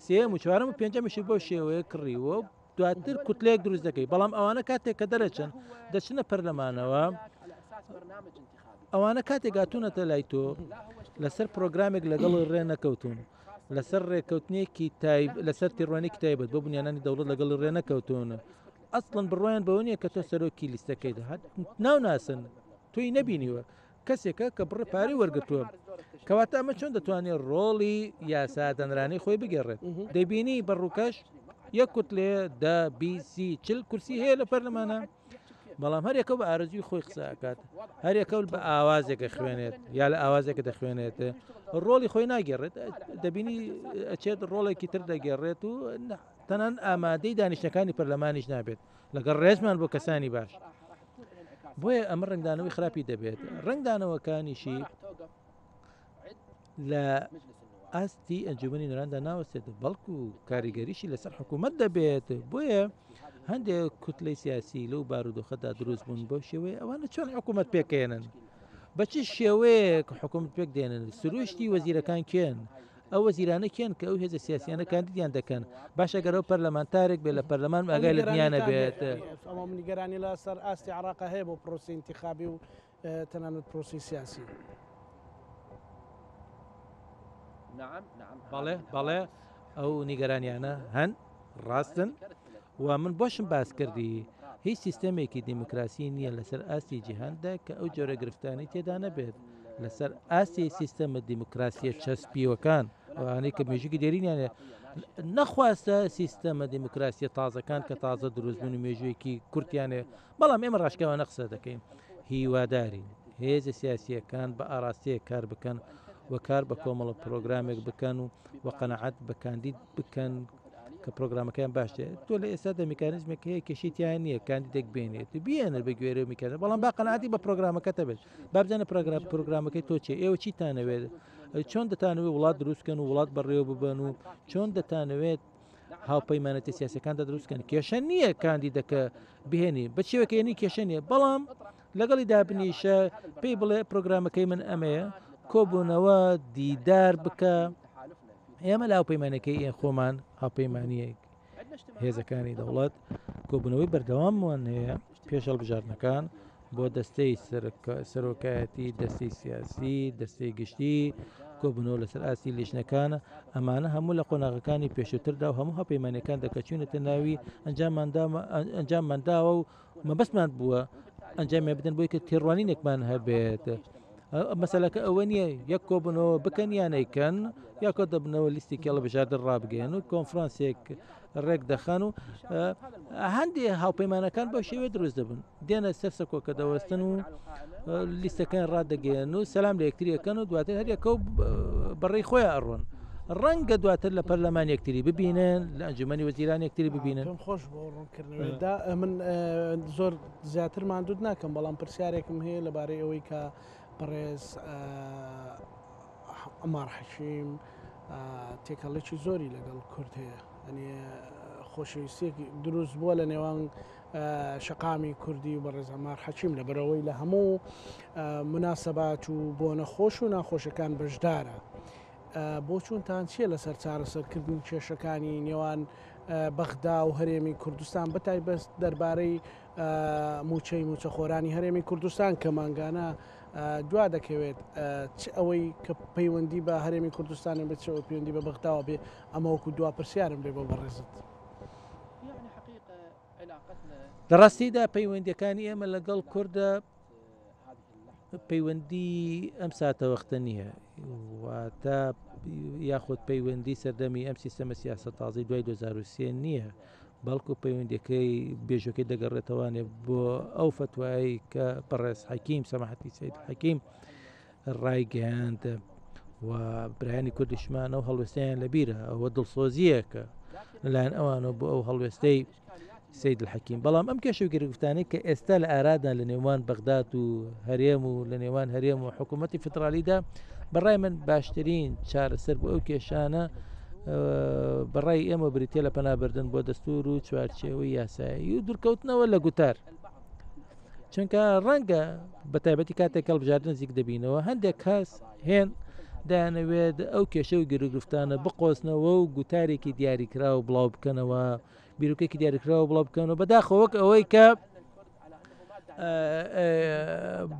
سێم و چوارم و پێنجەمیشی بۆ شێوەیە کڕیوە دواتر کوتلەیەک دروست دەکەی بەڵام ئەوانە کاتێک کە دەرەچن دەچنە پەرلەمانەوە ئەوانە کاتێک گاتوونەتە لای تۆ لەسەر پرۆگرامێک لەگەڵ ڕێ نەکەوتون لەسەر ڕێککەوتنیەکی لەسەر تیڕوانێکی تایبەت بۆ بنیانانی دەوڵەت لەگەڵ ڕێ نەکەوتونە ئەسڵن بڕۆیان بەوە نیە کە تۆ سەرۆکی لیستەکەی دەهات ناو ناسن توی نەبینیوە کەسێکە کە بڕێ پارەی وەرگتووە کەواتە ئەمە چۆن دەتوانێت ڕۆڵی یاسادەنرانی خۆی بگێڕێت دەبینی بەڕووکەش یەک کوتلێ دا بیسی چل کورسی هەیە لە پەرلەمانە بەڵام هەرێکە بە ئارزوی خۆی قسەکات هەرێکە بە ئاوازێکە خوێنێت یا لە ئاوازێکە دەخوێنێت ڕۆڵی خۆی ناگەڕێت دەبینی ئەچێت ڕۆڵێکی تر دەگەڕێت و تەنان ئامادەی دانیشتەکانی پەرلەمانیش نابێت لەگەڵ ڕێزمان بۆ کەسانی باش بۆیە ئەمە ڕنگدانەوەی خراپی دەبێت ڕنگدانەوەکانیشی لە ئاستی ئەنجومەنی نەراندا ناوەستێت بەڵکو و کاریگەریشی لەسەر حکوومەت دەبێت بۆیە هەندێک کوتلەی سیاسی لەو بارودۆخەدا دروست بوون بەو شێوەیە ئەوانە چۆن حکوومەت پێکێنن بەچی شێوەیەک حکوومەت پێک دێنن سروشتی وەزیرەکان کێن ئەو وەزیرانە کێن کە ئەو هێزە سیاسیانە کاندیدیان دەکەن باشە گەرەو پەرلەمانتارێک بێت لە پەرلەمان ئاگای لە دنیانە بێت ئەمە نیگەرانی لە سەر ئاستی عراقا هەیە بۆ پرۆسی انتخابی و تەنانەت پرۆسی سیاسی بەڵێ ئەو نیگەرانیانە هەن ڕاستن و من بۆشم باس کردی هیچ سیستەمێکی دیموکراسی نییە لەسەر ئاستی جیهاندا کە ئەو جۆرە گرفتانی تێدا نەبێت لەسەر ئاستی سیستەمە دیموکراسیە چەسپیوەکان ئەوانەی کە مێژووی دێرینیانە نەخواستە سیستەمە دیموکراسیە تازەکان کە تازە دروستبوون و مێژوویەکی کورتیانێ بەڵام ئێمە ڕاشکەوە نەقسە دەکەین هیوادارین هێزە سیاسیەکان بە ئاراستەیە کار بکەن و کار بە کۆمەڵە پرۆگرامێک بکەن و قەنەعەت بە کاندید بکەن کە پرۆگرامەکەیان باشێت تۆ لە ئێستادا میکانیزمێک هەیە کەشیتیان نییە کاندیدێک بێنێت بێنە بە گوێرە میکانە بەڵام با قەنەعەتی بە پرۆگرامەکەتە بێت بابزانە پرۆگرامەکەی تۆ چێ ئێوە چیتانەوێت چۆن دەتانەوێت وڵات دروستکەن و وڵات بەڕێوە ببن و چۆن دەتانەوێت هاوپەیمانەتی سیاسەکاندا دروستکەن کێشە نییە کاندیدەکە بهێنی بە شێوەکەیانی کێشە نییە بەڵام لەگەڵی دابنیشە پێی بڵێ پرۆگرامەکەی من ئەمەیە کۆبوونەوە دیدار بکە ئێمە لە هاوپەیمانەکەی ئێ خۆمان هاوپەیمانیەک هێزەکانی دەوڵەت کۆبوونەوەی بەردەواممان هەیە پێش هەڵبژاردنەکان بۆ دەستەی سەرۆکایەتی دەستەی سیاسی دەستەی گشتی کۆبوونەوە لەسەر ئاستی لیژنەکانە ئەمانە هەموو لە قۆناغەکانی پێشووتردا و هەموو هاوپەیمانەکان دەکەچوونەتە ناوی ئەنجاممانداوە و مەبەستمان بووە ئەنجامێ بدەن بۆی کە تێڕوانینێکمان هەبێت مەسەلەکە ئەوە نییە یەک کۆبنەوە بکەن یانەیکەن یا کۆ دەبنەوە لیستی کێڵە بژاردە ڕابگەن و کۆنفرانسێک ڕێک دەخەن و هەندێک هاوپەیمانەکان بەو شێوێ دروست دەبن دێنە سەر سەکۆکە دەوەستن و لیستەکان ڕادەگەێن و سەسلام لە یەکتریەکەن و دواتر هەریەکە و بەڕێی خۆیان ئەڕۆن ڕەنگە دواتر لە پەرلەمان یەکتری ببینن لە ئەنجومەنی وەزیران یەکتری ببینن خۆش بۆ ڕوونکردنەوەدا من زۆر زیاتر ماندوود ناکەم بەڵام پرسیارێکم هەیە لەبارەی ئەوەی کە بەڕێز ئەمار حەکیم تێکەڵێکی زۆری لەگەڵ کورد هەیە ئەنێ خۆشەویستێکی دروست بووە لە نێوان شەقامی کوردی و بەڕێز ئەمار حەکیم لەبەرەوەی لە هەموو مناسەبات و بۆ نەخۆش و ناخۆشەکان بەشدارە بۆ چوونتان چییە لەسەر چارەسەرکردنی کێشەکانی نێوان بەغدا و هەرێمی کوردستان بەتایبەت دەربارەی موچەی موچەخۆرانی هەرێمی کوردستان کە مانگانە دوا دەکەوێت ئەوەی کە پەیوەندی بە هەرێمی کوردستانی بێت پەیوەندی بە بەغداوە بێ ئەمە وەکو دوا پرسیارم بێ بۆ بەڕێزت لە ڕاستیدا پەیوەندیەکانی ئێمە لەگەڵ کووردە پەیوەندی ئەم ساتەوەختە نییە واتە یاخود پەیوەندی سەردەمی ئەم سیستەمە سیاسە تازەی دوای 2023 نییە بەڵکو پەیوەندەکەی بێژەکەی دەگەڕێتەوانێ بۆ ئەو فتوایی کە بەڕێز حەکیم سەماحەتی سەید حەکیم ڕایگەیاند و برایانی کوردیشمان ئەو هەڵوێستیان لەبیرە ئەوە دڵسۆزیەکە لەلایەن ئەوانە بۆ ئەو هەڵوێستەی سید الحەکیم بەڵام ئەم کێشەگیرفتانەی کە ئێستا لە ئارادا لە نێوان بەغداد و هەرێم و لە نێوان هەرێم و حکوومەتی فدرالیدا بەڕای من باشترین چارەسەر بۆ ئەو کێشانە بەڕای ئێمە بریتە لە پەنابردن بۆ دەستور و چوارچێوەی یاسایی و دوورکەوتنەوە لە گوتار چونکە ڕەنگە بە تایبەتی کاتێک هەڵبژاردن نزیک دەبینەوە هەندێک کەس هێن دایانەوێت ئەو کێشە و گرفتانە بقۆزنەوە و گوتارێکی دیاریکرا و بڵاو بکەنەوە بیرروکێکی دیاریکراوە بڵاو بکەنەوە بەداخەوەک ئەوەی کە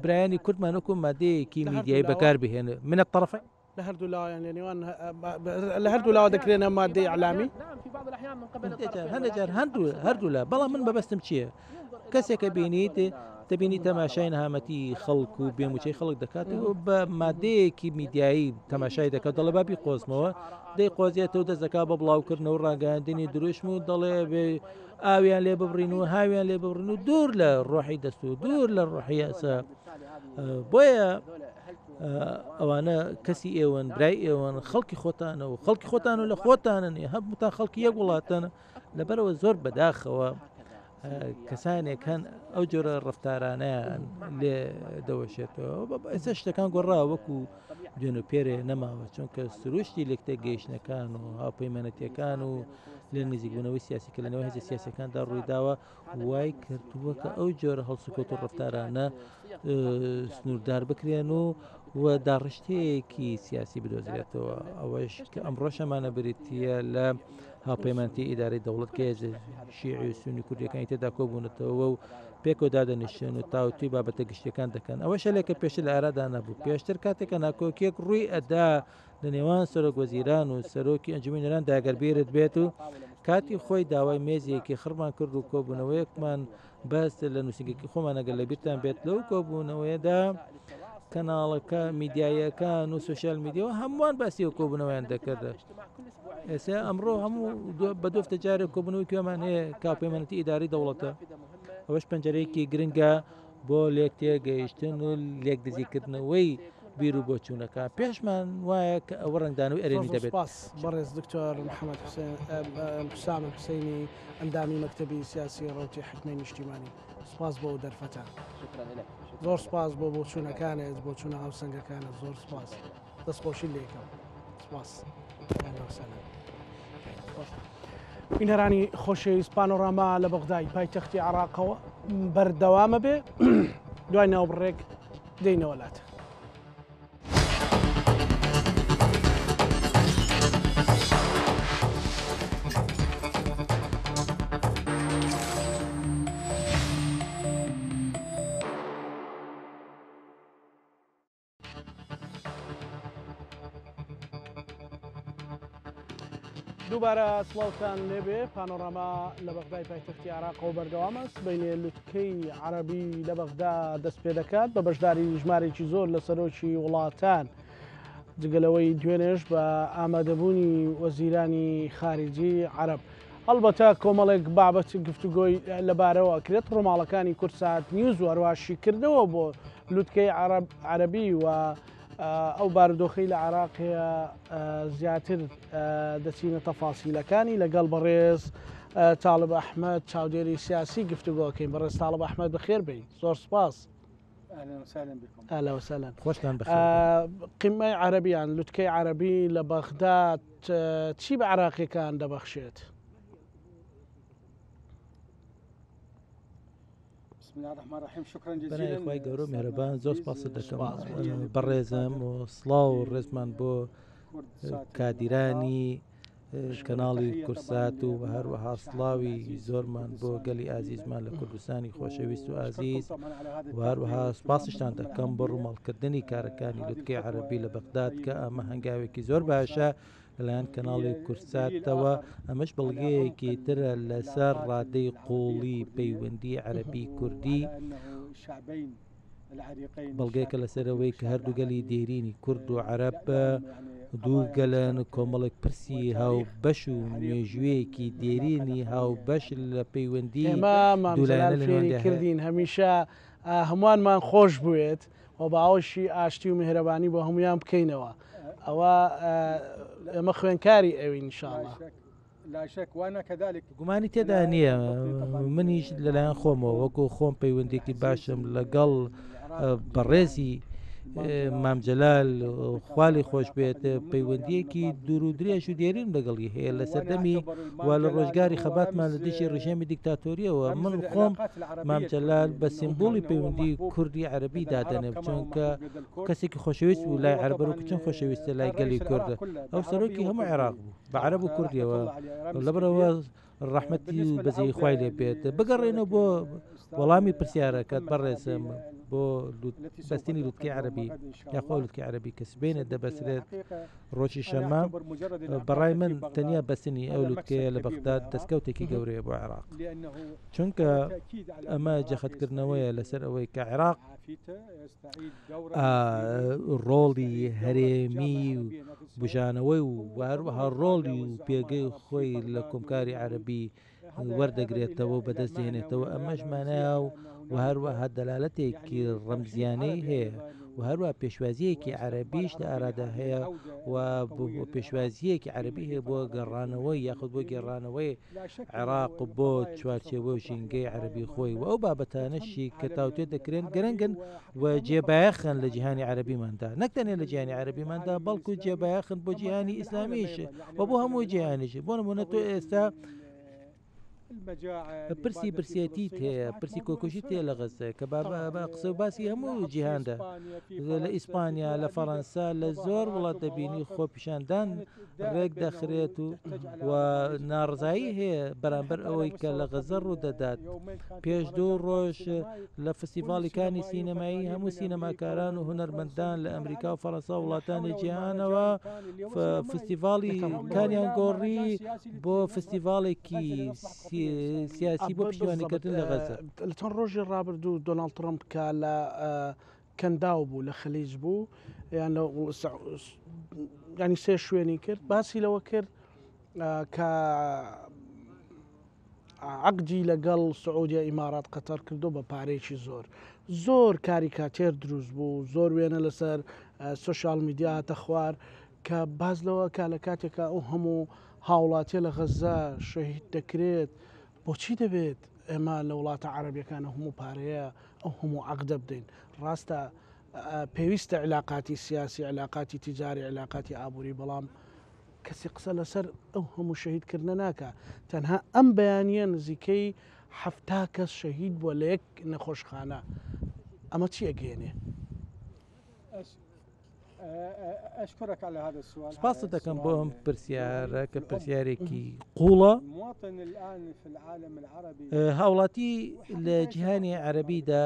برایانی کورتمانەکو مادەیەکی میدیایی بەکار بهێنە منە طرفی لە هەردوو لاوەیان لە نێوان لە هەردوو لاوە دەکرێنە مادەی علامی هەردوو لا بەڵام من بەبەستم چییە کەسێکە بینیت دەبینی تەماشای نەهامەتی خەڵک و بێموچەی خەڵک دەکات و بە مادەیەکی میدیایی تەماشای دەکات دەڵێ بابی قۆزمەوە دەی قۆزیێتەوە دەست دەکا بە بڵاوکردنەوە ڕاگەاندنی دروشم و دەڵێ بێ ئاویان لێ ببڕین و هاویان لێ ببڕین و دوور لە ڕۆحی دەست و دوور لە ڕۆحی ئەسە بۆیە ئەوانە کەسی ئێوەن برای ئێوەن خەڵکی خۆتانە و خەڵکی خۆتان و لە خۆتانن هەمووتان خەڵکی یەک وڵاتەنە لەبەرەوە زۆر بەداخەوە کەسانێک هەن ئەو جۆرە ڕفتارانیان لێ دەوەشێتەوە ئێستا شتەکان گۆڕا وەکو دوێنەپێرێ نەماوە چونکە سروشتی لەکتە گەیشتنەکان و هاوپەیمانەتیەکان و لە نزیکبوونەوەی سیاسی کە لەنەوە هێزە سیاسەکاندا ڕوویداوە وای کردووە کە ئەو جۆرە هەڵسوکەوت و ڕفتارانە سنووردار بکرێن و داڕشتەیەکی سیاسی بدۆزرێتەوە ئەوەش کە ئەمڕۆ شەمانە بریتە لە هاوپەیمانتی ئیدارەی دەوڵەت کە شیعی و سونی کوردیەکانی تێدا کۆبوونەتەوە و پێکۆ دادەنیشتن و تاوتوی بابەتە گشتەکان دەکەن ئەوە شەلێکە پێشتر لە ئارادا نەبوو پێشتر کاتێکە ناکۆکیەک ڕووی ئەدا لە نێوان سەرۆک وەزیران و سەرۆکی ئەنجومەنیران داگەربیرت بێت و کاتی خۆی داوای مێزیەکی خڕمان کرد و کۆبوونەوەیەکمان بەست لە نووسنگێکی خۆمان ئەگەر لە بیرتان بێت لەو کۆبوونەوەیەدا کەناڵەکە میدیایەکان و سوشال میدیەوە هەمووان باسی و کۆبوونەوەیان دەکرد ئێستا ئەمڕۆ هەموو بە دۆفتە جارێک کۆبوونەوەی کوێمان هەیە کاپەیمانەتی ئیداری دەوڵەتە ئەوەش پەنجەرەیەکی گرنگە بۆ لێک تێگەیشتن و لێک دزیکردنەوەی بیر و بۆچوونەکە پێشمان وایە کە ئەوە ڕنگدان و ئەرێنی دەبێت بەڕێز دکتۆر محەممەد حوسام حوسینی ئەندامی مەکتەبی سیاسی ڕوتی حکمەی نیشتیمانی سپاس بۆ دەرفەتە زۆر سپاس بۆ بۆچوونەکانت بۆ چوونە هاوسەنگەکانت زۆر سپاس دەستخۆشی لێکەم سپاس بینەرانی خۆشەویست پانۆراما لە بەغدای پایتەختی عێراقەوە بەردەوامە بێ دوای ناوبڕێک دێینەوەلاتە دووبارە سڵاوتان لێبێ پانۆراما لە بەغدای پایتەختی عێراقەوە بەردەوامە سبەینێ لوتکەی عەرەبی لە بەغدا دەست پێ دەکات بە بەشداری ژمارێکی زۆر لە سەرۆکی وڵاتان جگەلەوەی دوێنێش بە ئامادەبوونی وەزیرانی خارجی عەرەب هەڵبەتە کۆمەڵێک بابەت گفتوگۆی لەبارەوە کرێت ڕۆماڵەکانی کورسات نیوز و هەرواشی کردەوە بۆ لوتکەی عەرەبی و ئەو بارودۆخەی لە عێراقەیە زیاتر دەچینە تەفاسیلەکانی لەگەڵ بەڕێز تاڵب ئەحمەد چاودێری سیاسی گفتوگۆکەین بەڕێز تاڵب ئەحمەد بەخێر بێ زۆر سپاس ئەهلا وسهلا خۆشتان قیمەی عەرەبیان لوتکەی عەرەبی لە بەغدا چی بە عێراقیەکان دەبەخشێت؟ بەنایخوای گەورە مێرەبان زۆر سپاس دەکەم بەڕێزم و سڵاو و ڕێزمان بۆ کادیرانی کەناڵی کورسات و هەروەها سڵاوی زۆرمان بۆ گەلی ئازیزمان لە کوردستانی خۆشەویست و ئازیز و هەروەها سپاسشتان دەکەم بۆ ڕووماڵکردنی کارەکانی لوتکەی عەرەبی لە بەغداد کە ئەمە هەنگاوێکی زۆر باشە لەلایەن کەناڵی کورساتەوە ئەمەش بەڵگەیەکی ترە لەسەر ڕادەی قوڵی پەیوەندی عەرەبی کوردی بەڵگەیەکە لەسەرەوەی کە هەردوو گەلی دێرینی کورد و عەرەب دوو گەلەن کۆمەڵێک پرسی هاو بەش و مێژوەیەکی دێرینی هاو بەش لە پەیوەندی دوولایەنە کردین هەمیشە هەمووانمان خۆش بوێت و باوەشی ئاشتی و میهرەبانی بۆ هەمویان بکەینەوە ئەوە ئەمە خوێنکاری ئەوی ئینشاءڵڵا لا شك وأنا كذلك گومانی تێدا نییە منیش لەلایەن خۆمەوە وەکو خۆم پەیوەندێکی باشم لەگەڵ بەڕێزی مامجەلال خوالی خۆش بێت پەیوەندیەکی دوور و درێژ و دێرین لەگەڵی هەیە لە سەردەمی وا لە ڕۆژگاری خەباتمان لە دژی ڕژێمی دیکتاتۆریەوە من خۆم مامجەلال بە سیمبۆلی پەیوەندی کوردی عەربی دادەنێ چونکە کەسێکی خۆشەویست و لای عەربەر و چەند خۆشەویستە لای گەلی کوردە ئەو سەرۆکی هەموو عێراق بوو بە عەرەب و کوردیەوە لەبەرەوە ڕەحمەتی و بەزەی خوای لێ بێت بگەڕێنەوە بۆ وەڵامی پرسیارەکەت بەڕێزم بۆ بەستنی لوتکەی عەربی یاخۆ لوتکەی عەربی کە سبەینێت دەبەسرێت ڕۆژی شەمە بەڕای من تەنیا بەستنی ئەو لوتکەیە لە بەغداد دەستکەوتێکی گەورەیە بۆ عێراق چونکە ئەمە جەختکردنەوەیە لەسەر ئەوەی کە عێراق ڕۆڵی هەرێمی و بژانەوەی و هەروەها ڕۆڵی و پێگەی خۆی لە کۆمکاری عەربی وەردەگرێتەوە و بەدەستدێنێتەوە ئەمەش مانایە و هەروەها دەلالەتێکی ڕەمزیانەی هەیە و هەروە پێشوازیەکی عەربیش لە ئارادا هەیە و پێشوازیەکی عەربی هەیە بۆ گەڕانەوەی یاخود بۆ گێڕانەوەی عێراق بۆ چوارچێوە و ژینگەی عەربی خۆی و ئەو بابەتانەشی کە تاوتێ دەکرێن گرنگن و جێبایەخن لە جیهانی عەربیماندا نەکتەنێ لە جیهانی عەربیماندا بەڵکو جێبایەخن بۆ جیهانی ئیسلامیش و بۆ هەموو جیهانیش بۆ نمونە تۆ ئێستا پرسی برسێتیت هەیە پرسی کۆکۆژیت هەیە لە غەزە کە بە قسە و باسی هەموو جیهاندا لە ئیسپانیا لە فەڕەنسا لە زۆر وڵات دەبینی خۆپیشاندان ڕێک دەخرێت و ناڕزایی هەیە بەرامبەر ئەوەی کە لە غەزە ڕوو دەدات پێش 2 ڕۆژ لە فستیڤاڵیکانی سینەمایی هەموو سینەماکاران و هونەرمەندان لە ئەمریکا و فەڕەنسا و وڵاتانی جیهانەوە فستیڤاڵی کانیان گۆڕی بۆ فستیڤاڵێکی سیاسی بۆ پشتیوانیکردن لە غەزە لە چەند ڕۆژی ڕابردوو دۆناڵد ترەمپ کە لە کەنداو بوو لە خەلیج بوو یان ینی 3 شوێنی کرد باسی لەوە کرد کە عەقدی لەگەڵ سعودیا ئیمارات قەتەر کردو بە پارەیەکی زۆر کاریکاتێر دروست بوو زۆر وێنە لەسەر سوشال میدیا هاتە خوار کە باز لەوە کا لە کاتێکە ئەو هەموو هاوڵاتیە لە غەزە شەهید دەکرێت بۆچی دەبێت ئێمە لە وڵاتە عەرەبیەکانە هەموو پارەیە ئەو هەموو عەقدە بدەین ڕاستە پێویستە علاقاتی سیاسی علاقاتی تیجاری علاقاتی ئابووری بەڵام کەسی قسە لەسەر ئەو هەموو شەهیدکردنە ناکە تەنها ئەم بەیانیە نزیکەی 70 کەس شەهید بووە لە یەک نەخۆشخانە ئەمە چی ئەگەێنێ؟ أشكرك على هذا السؤال. سپاس دەکەم بۆ ئەم پرسیارە کە پرسیارێکی قوڵە. هاوڵاتی لە جیهانی عەرەبیدا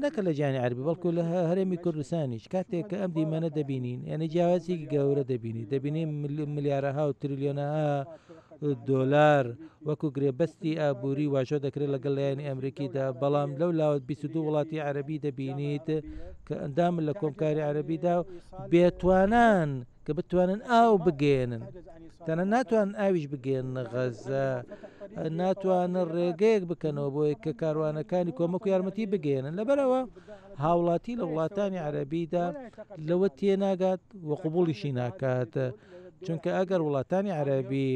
نەکە لە جیهانی عەربی بەڵکو لە هەرێمی کوردستانیش کاتێک کە ئەم دیمەنە دەبینین یعنی جیاوازێکی گەورە دەبینین ملیارەها و تریلیۆنەها دۆلار وەکو گرێبەستی ئابووری واژۆ دەکرێت لەگەڵ لایەنی ئەمریکیدا بەڵام لەو لاوت 22 وڵاتی عەربی دەبینیت کە ئەندامن لە کۆمکاری عەربیدا بێتوانان کە بتوانن ئاو بگێنن تەنە ناتوان ئاویش بگێنن غەزە ناتوانن ڕێگەیەک بکەنەوە بۆی کە کاروانەکانی کۆمەک و یارمەتی بگێنن لەبەرەوە هاوڵاتی لە وڵاتانی عەربیدا لەوە تێناگات و قبوڵیشی ناکات چونکە ئەگەر وڵاتانی عەربی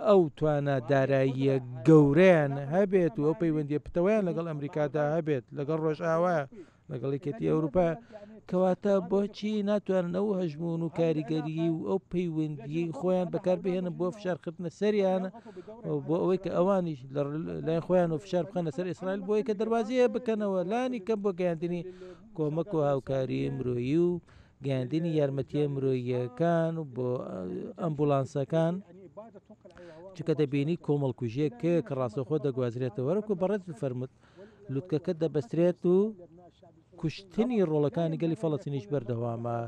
ئەو توانە داراییە گەورەیان هەبێت و ئەو پەیوەندیە پتەوەیان لەگەڵ ئەمریکادا هەبێت لەگەڵ ڕۆژئاوایە لەگەڵ یەکێتی ئەوروپا کەواتە بۆچی ناتوانن ئەو هەژمون و کاریگەری و ئەو پەیوەندی خۆیان بەکاربهێنن بۆ فشارکردنە سەریان بۆ ئەوەی کە ئەوانیش لای خۆیان و فشار بخەنە سەر ئیسرائیل بۆی کە دەربازەیە بکەنەوە لانی کەم بۆ گەیاندنی کۆمەک و هاوکاری مرۆیی و گەیاندنی یارمەتیە مرۆییەکان و بۆ ئەمبولانسەکان چکە دەبینی کۆمەڵکوژیەکە کە ڕاستەوخۆ دەگوازرێتەوە وەرەکو بەڕێز فەرمووت لوتکەکە دەبەسترێت و کوشتنی ڕۆڵەکانی گەلی فەڵەستینیش بەردەوامە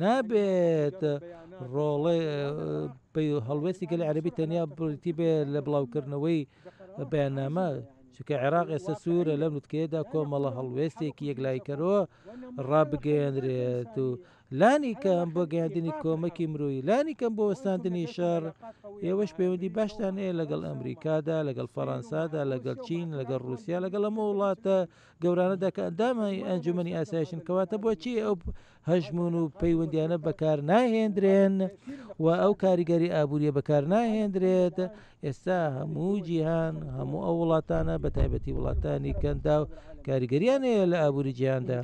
نابێت ڕۆڵێ هەڵوێستی گەلی عەربی تەنیا بریتی بێ لە بڵاوکردنەوەی بەیاننامە چونکە عێراق ئێستا سوورە لەم لوتکەیەدا کۆمەڵە هەڵوێستێکی یەکلایکەرەوە ڕابگەیەنرێت و لانی کەم بۆ گەیاندنی کۆمەکی مرۆیی لانی کەم بۆ وەستاندنی شەڕ ئێوەش پەیوەندی باشتان هەیە لەگەڵ ئەمریکادا لەگەڵ فەڕەنسادا لەگەڵ چین لەگەڵ رووسیا لەگەڵ ئەمە وڵاتە گەورانەدا کە ئەندامای ئەنجومەنی ئاسایشن کەواتە بۆچی ئەو هەژمون و پەیوەندیانە بەکار ناهێنرێن و ئەو کاریگەری ئابوووریە بەکار ناهێنرێت ئێستا هەموو جیهان هەموو ئەو وڵاتانە بە تایبەتی وڵاتانی کەندا و کاریگەریان هەیە لە ئابووری جیهاندا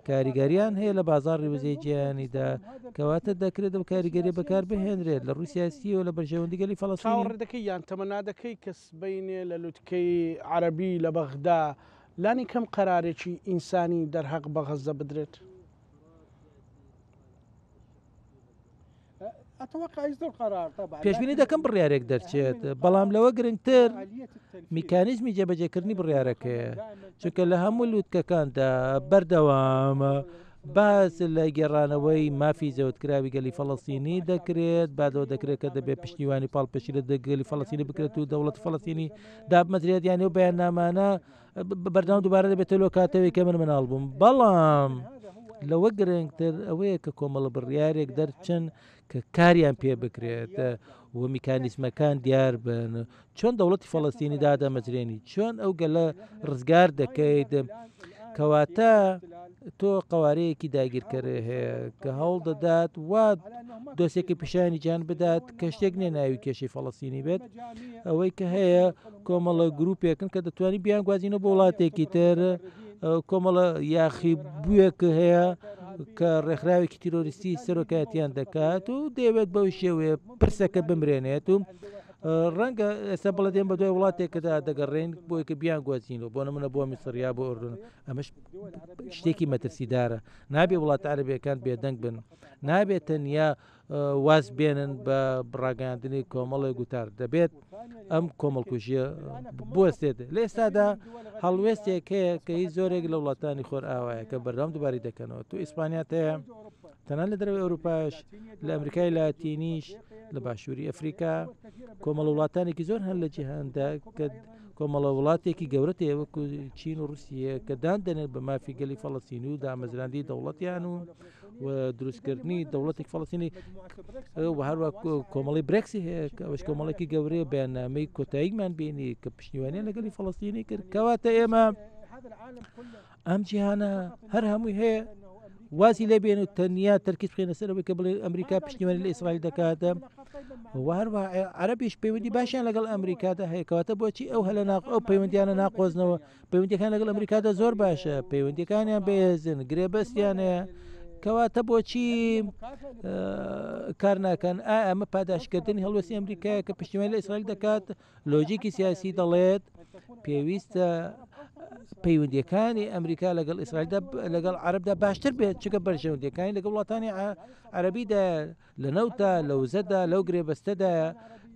کاریگەریان هەیە لە بازاڕی وزەی جیهانیدا کەواتە دەکرێت ئەو کاریگەری بەکار بهێنرێت لە ڕووسیاسی و لە بەرژەوەندی گەلی فەڵەستینی چاوەڕێ دەکەی یان تەمەنا دەکەی کەس بینێ لە لوتکەی عەرەبی لە بەغدا لانی کەم قەرارێکی ئینسانی دەرهەق بە غەزە بدرێت أتوقع يصدر قرار طبعا پێشبینی دەکەم بڕیارێک دەرچێت بەڵام لەوە گرنگتر میکانیزمی جێبەجێکردنی بڕیارەکەیە چونکە لە هەموو لووتکەکاندا بەردەوامە باس لە گێڕانەوەی مافی زەوتکراوی گەلی فەڵەستینی دەکرێت بعدەوە دەکرێت کە دەبێت پشتیوانی پاڵپەشی لە گەلی فەڵەستینی بکرێت و دەوڵەت فەڵەستینی دابمەزرێت یانێ و بەیاننامانە بەردەوام دووبارە دەبێتە لۆ کاتەوەی کە من مناڵ بووم بەڵام لەوە گرنگتر ئەوەیە کە کۆمەڵە بڕیارێک دەرچن کە کاریان پێ بکرێت و میکانیزمەکان دیار بن چۆن دەوڵەتی فەڵەستینی دادەمەزرێنی چۆن ئەو گەلە ڕزگار دەکەیت کەواتە تۆ قوارەیەکی داگیرکەرە هەیە کە هەوڵ دەدات وا دۆسێکی پیشانی جان بدات کە شتێک نێ ناوی کێشەی فەڵەستینی بێت ئەوەی کە هەیە کۆمەڵە گروپێکن کە دەتوانانی بیان گوازینە بۆ وڵاتێکی تر کۆمەڵە یاخی بوویەکە هەیە کە ڕێکخراوێکی تیرۆریستی سەرۆکایەتیان دەکات و دەیەوێت بەو شێوەیە پرسەکە بمرێنێت و ڕەنگە ئێستا بڵێن بە دوای وڵاتێکەدا دەگەڕێن بۆی کە بیان گوازینەوە بۆ نمونە بۆ میسریا بۆ ئوردون ئەمەش شتێکی مەترسیدارە نابێت وڵات عەرەبیەکان بێدەنگ بن نابێت تەنیا واز بێنن بە بڕاگەاندنی کۆمەڵی گوتار دەبێت ئەم کۆمەڵکوژیە بوەستێت لە ئێستادا هەڵوێستێک هەیە کە هیچ زۆرێک لە وڵاتانی خۆر ئاوایە کە بەردەوام دووباری دەکەنەوە تو ئیسپانیات هەیە تەنان لە دەرەوەی ئەوروپاش لە ئەمریکای لاتینیش لە باشووری ئەفریقا کۆمەڵە وڵاتانێکی زۆر هەن لە جیهاندا کە کۆمەڵە وڵاتێکی گەورەتەیە وەکو چین و رووسیە کە دان دەنێت بە مافی گەلی فەڵەستینی و دامەزراندی دەوڵەتیان و دروستکردنی دەوڵەتێک فەڵەستینی و هەروە کۆمەڵی برێکسی هەیە کە ئەوش کۆمەڵێکی گەورەیە بەیاننامەی کۆتاییمان بینی کە پشتیوانیان لەگەلی فەڵەستینی کرد کەواتە ئێمە ئەم جیهانە هەر هەمووی هەیە وازی لێ بێن و تەنیا تەرکیز بخێنە سەرەوەی کە بڵێ ئەمریکا پشتیوانی لە ئیسرائیل دەکاتە و هەروە عەرەبیش پەیوەندی باشیان لەگەڵ ئەمریکادا هەیە کەواتە بۆچی ئەو هەلە ئەو پەیوەندیانە ناقۆزنەوە پەیوەندیەکان لەگەڵ ئەمریکادا زۆر باشە پەیوەندیەکانیان بەهێزن گرێبەستیانەیە کەواتە بۆچی کار ناکەن ئەمە پاداشکردنی هەڵوەسی ئەمریکایە کە پشتیوانی لە ئیسرائیل دەکات لۆجیکی سیاسی دەڵێت پێویستە پەیوەندیەکانی ئەمریکا لەگەڵ ئیسرائیلدا لەگەڵ عەرەبدا باشتر بێت چکە بەرژەوەندیەکانی لەگەڵ وڵاتانی عەرەبیدا لە نەوتە لە وزەدا لەو گرێبەستەدایە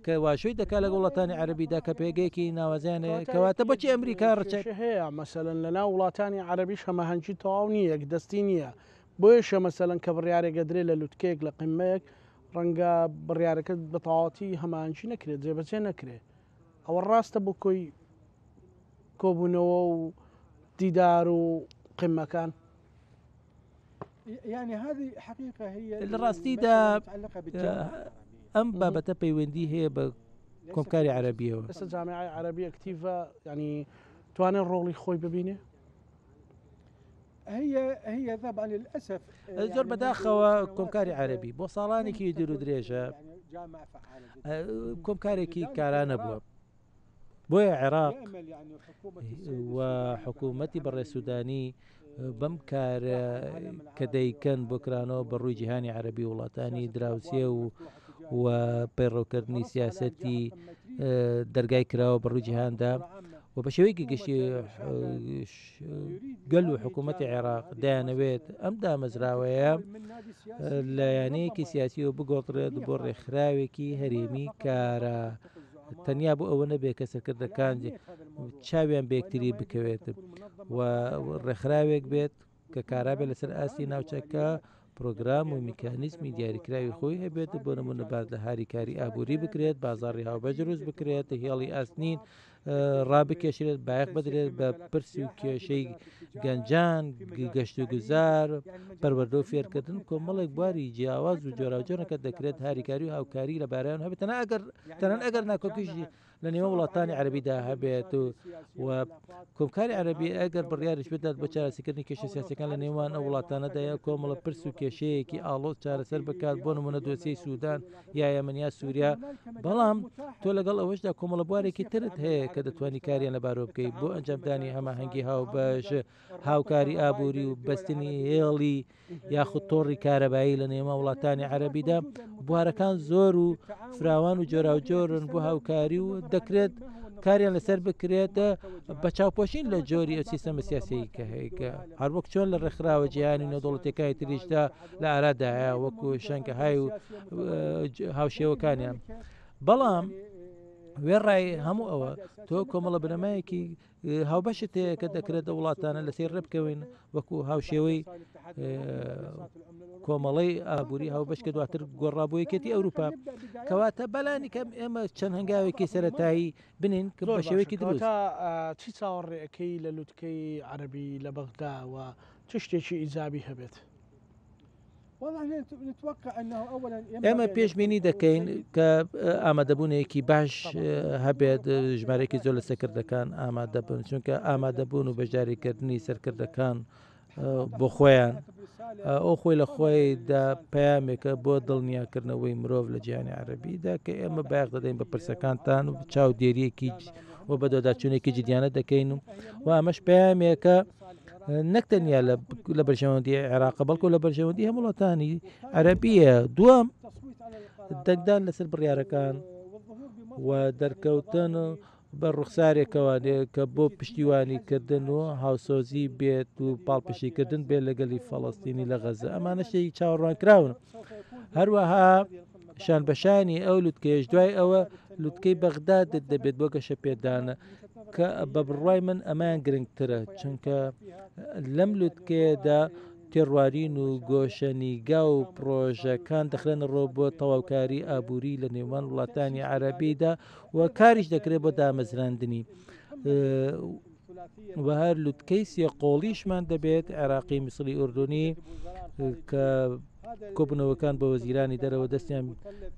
کە واشۆی دەکات لەگەڵ وڵاتانی عەرەبیدا کە پێگەیەکی ناوازیانە کەواتە بۆچی ئەمریکا ڕچێت هەیە مەسەلەن لە ناو وڵاتانی عەرەبیش هەماهەنگی تەواو نییە یەکدەستی نییە بۆیشە مەسەلەن کە بڕیارێکە درێ لە لوتکەیەک لە قیمەیەک ڕەنگە بڕیارەکە بە تەواوەتی هەماهەنگی نەکرێت جێبەجێ نەکرێت ئەوە ڕاستە بۆ کۆی کۆبوونەوە و دیدار و قیمەکان يعني هذه حقيقة هي لڕاستیدا ئەم بابەتە پەیوەندی هەیە بە کۆمکاری عەرەبیەوە ئێستا جامعای عەرەبی ئەکتیڤە ینی توانێت ڕۆڵی خۆی ببینێ هي طبعا للاسف زۆر بەداخەوە کۆمکاری عەرەبی بۆ ساڵانێکی دوور و درێژە کۆمکارێکی کارانە بووە بۆیە عێراق و حکوومەتی بەڕێسوودانی بەم کارە کە دەیکەن بۆ کرانەوە بە ڕووی جیهانی عەرەبی وڵاتانی دراوسێ و پەیڕەوکردنی سیاسەتی دەرگای کراوە بە ڕووی جیهاندا و بە شێوەیەکی گشتی گەل و حکوومەتی عێراق دایانەوێت ئەم دامەزراوەیە لە یانەیەکی سیاسیەوە بگۆڕێت بۆ ڕێکخراوێکی هەرێمی کارە تەنیا بۆ ئەوە نەبێت کە سەرکردەکان چاویان بەیەکتری بکەوێت و ڕێکخراوێک بێت کە کارابێت لەسەر ئاستی ناوچەکە پرۆگرام و میکانیزمی دیاریکراوی خۆی هەبێت بۆ نمونە باز لە هاریکاری ئابووری بکرێت بازاڕی هاوبەش دروست بکرێت هێڵی ئاسنین ڕابکێشرێت بایەق بدرێت بە پرسی و کێشەی گەنجان گەشت و گوزار پەروەردە و فێرکردن کۆمەڵێک بواری جیاواز و جۆراوجۆرەکە دەکرێت هاریکاری و هاوکاری لە بارەیان هەبێت تەنان ئەگەر ناکۆکیژی لە نێوە وڵاتانی عەرەبیدا هەبێت و کۆمکاری عەرەبی ئەگەر بڕیاریش بدات بە چارەسەرکردنی کێشە سیاسیەکان لە نێوان ئەو وڵاتانەدا یا کۆمەڵە پرس و کێشەیەکی ئاڵۆز چارەسەر بکات بۆ نمونە دۆسیەی سوودان یا یەمەن یا سووریا بەڵام تۆ لەگەڵ ئەوەشدا کۆمەڵە بوارێکی ترت هەیە کە دەتوانی کاریان لەبارەوە بکەیت بۆ ئەنجامدانی هەماهەنگی هاوبەش هاوکاری ئابووری و بەستنی هێڵی یاخود تۆڕی کارەبایی لە نێوان وڵاتانی عەرەبیدا بوارەکان زۆر و فراوان و جۆراوجۆرن بۆ هاوکاری و دەکرێت کاریان لەسەر بکرێتە بە چاوپۆشین لە جۆری ئەو سیستەمە سیاسی کە هەیە هەروەک چۆن لە ڕێکخراوە جیهانی نێودەوڵەتیەکانی تریشدا لە ئاراداهەیە وەکو شەنگەهای و هاوشێوەکانیان بەڵام وێڕای هەموو ئەوە تۆ کۆمەڵە بنەمایەکی هاوبەشت هەیە کە دەکرێتە وڵاتانە لەسێر ڕێبکەوین وەکو هاوشێوەی کۆمەڵەی ئابووری هاوبەش کە دواتر گۆڕابوویەکەتی ئەوروپا کەواتە بەلانی کەم ئێمە چەند هەنگاوێکی سەرەتایی بنین کە بە شێوەیەکی دروست چی چاوەڕێەکەی لە لووتکەی عەرەبی لە بەغداوە چ شتێکی ئیجابی هەبێت ئێمە پێشبینی دەکەین کە ئامادەبوونێکی باش هەبێت ژمارەیەکی زۆر لە سەرکردەکان ئامادەبن چونکە ئامادەبوون و بەشداریکردنی سەرکردەکان بۆ خۆیان ئەو خۆی لە خۆیدا پەیامێکە بۆ دڵنیاکردنەوەی مرۆڤ لە جیهانی عەرەبیدا کە ئێمە بایەق دەدەین بە پرسەکانتان و چاو دێریەکی و بە دۆداچوونێکی جدیانە دەکەین و ئەمەش پەیامێکە نەکتەنیا لە بەرژەوەندی عێراق بەڵکو لە بەرژەوەندی هەموو وڵاتانی عەرەبیە دووەم دەنگدان لەسەر بڕیارەکان و دەرکەوتن بە ڕوخسارێکەوە کە بۆ پشتیوانیکردن و هاوسۆزی بێت و پاڵپشتیکردن بێت لەگەلی فەڵەستینی لە غەزە ئەمانە شتێکی چاوەڕوانکراون هەروەها شانبەشانی ئەو لووتکەیەش دوای ئەوە لووتکەی بەغداد دەبێت بۆ گەشە پێدانە کە بە بڕوای من ئەمان گرنگترە چونکە لەم لووتکەیەدا تێڕوارین و گۆشەنیگا و پرۆژەکان دەخرێنە ڕۆ بۆ تەواوکاری ئابووری لە نێوان وڵاتانی عەرەبیدا و کاریش دەکرێت بۆ دامەزراندنی و هەر لووتکەی سێقۆڵیشمان دەبێت عێراقی میسڵی ئوردونی کە کۆبنەوەکان بە وەزیرانی دەرەوە دەستیان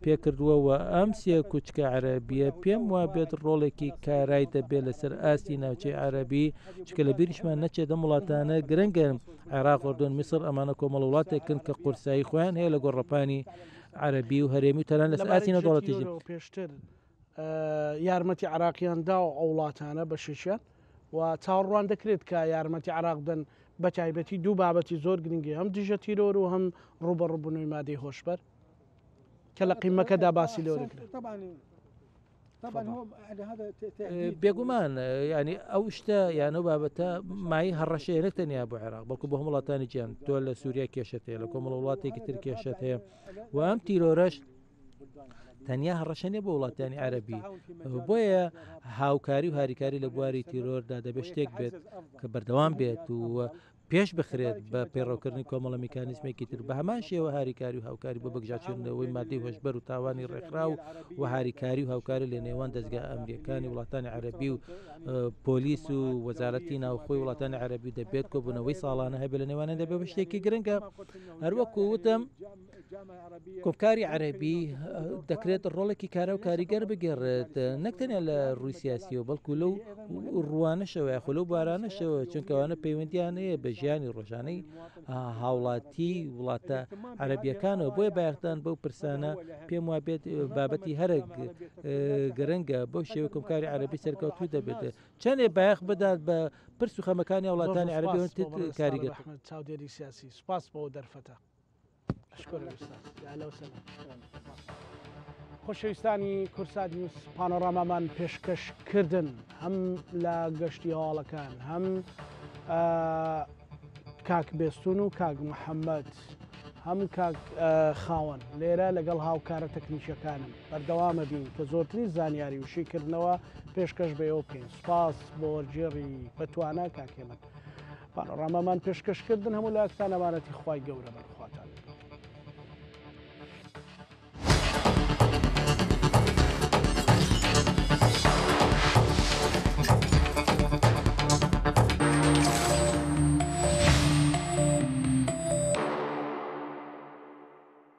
پێکردووە و ئەم سێ کوچکە عەرەبیە پێم وا بێت ڕۆڵێکی کارای دەبێت لەسەر ئاستی ناوچەی عەرەبی چکە لە بیریشمان نەچێت دەم وڵاتانە گرنگن عێراق ئوردون میسر ئەمانە کۆمەڵ وڵاتێکن کە قورسایی خۆیان هەیە لە گۆڕەپانی عەرەبی و هەرێمی و تەنان لەسەر ئاستی نەودەوڵەتیژی پێشتر یارمەتی عێراقیاندا و ئەو وڵاتانە بە شیشیان و چاوەڕوان دەکرێت کە یارمەتی عێراق بدەن بە تایبەتی دوو بابەتی زۆر گرنگی هەم دژە تیرۆر و هەم ڕوبەڕووبوونەوەی مادەی هۆشبەر کە لە قیمەکەدا باسی لەوە دەکرێت بێگومان ینی ئەو شتە یانە بابەتە مای هەڕەشەیە نەکتەنیا بۆ عێراق بەڵکو بۆ هەموو وڵاتانی گیان تۆ لە سووریا کێشت هەیە لە کۆمەڵ وڵاتێکی تر کێشت هەیە و ئەم تیرۆرەش تەنیا هەڕەشەنێ بۆ وڵاتانی عەرەبی بۆیە هاوکاری و هاریکاری لە بواری تیرۆردا دەبێت شتێک بێت کە بەردەوام بێت و پێش بخرێت بە پێڕەوکردنی کۆمەڵە میکانیزمێکی تر بە هەمان شێوە هاریکاری و هاوکاری بۆ بەگژاچێنەوەی مادەی هۆشبەر و تاوانی ڕێکخرا و هاریکاری و هاوکاری لە نێوان دەستگا ئەمریکانی وڵاتانی عەرەبی و پۆلیس و وەزارەتی ناوخۆی وڵاتانی عەرەبی دەبێت کۆبوونەوەی ساڵانە هەبێت لە نێوانە دەبێت بە شتێکی گرنگە هەروەکو وتم کۆمکاری عەرەبی دەکرێت ڕۆڵێکی کارە و کاریگەر بگێڕێت نەکتەنیا لە ڕووی سیاسیەوە بەڵکو لەو ڕوانەشەوە یاخۆ لەو بارانەشەوە چونکەوانە پەیوەندیان هەیە بە ژیانی ڕۆژانەی هاوڵاتی وڵاتە عەرەبیەکانەوە بۆیە بایەختان بەو پرسانە پێم وا بێت بابەتی هەرە گرنگە بەو شێوە کۆمکاری عەرەبی سەرکەوتوو دەبێت چەندێ بایەخ بدات بە پرس و خەمەکانی وڵاتانی عەرەبی کاریگەر چاودێری سیاسی سوپاس بۆ دەرفەتە خۆشەویستانی کورسات نیوز پانۆرامامان پێشکەشکردن هەم لە گەشتی هەواڵەکان هەم کاک بێستون و کاک محەممەد هەم کاک خاوەن لێرە لەگەڵ هاوکارە تەکنیشەکانم بەردەوامە بین کە زۆرتری زانیاری وشیکردنەوە پێشکەش بەوە بکەین سوپاس بۆ وەرجێڕی بەتوانە کاکێمە پانۆرامامان پێشکەشکردن هەموو لاکتان ئەمانەتی خوای گەورە بن.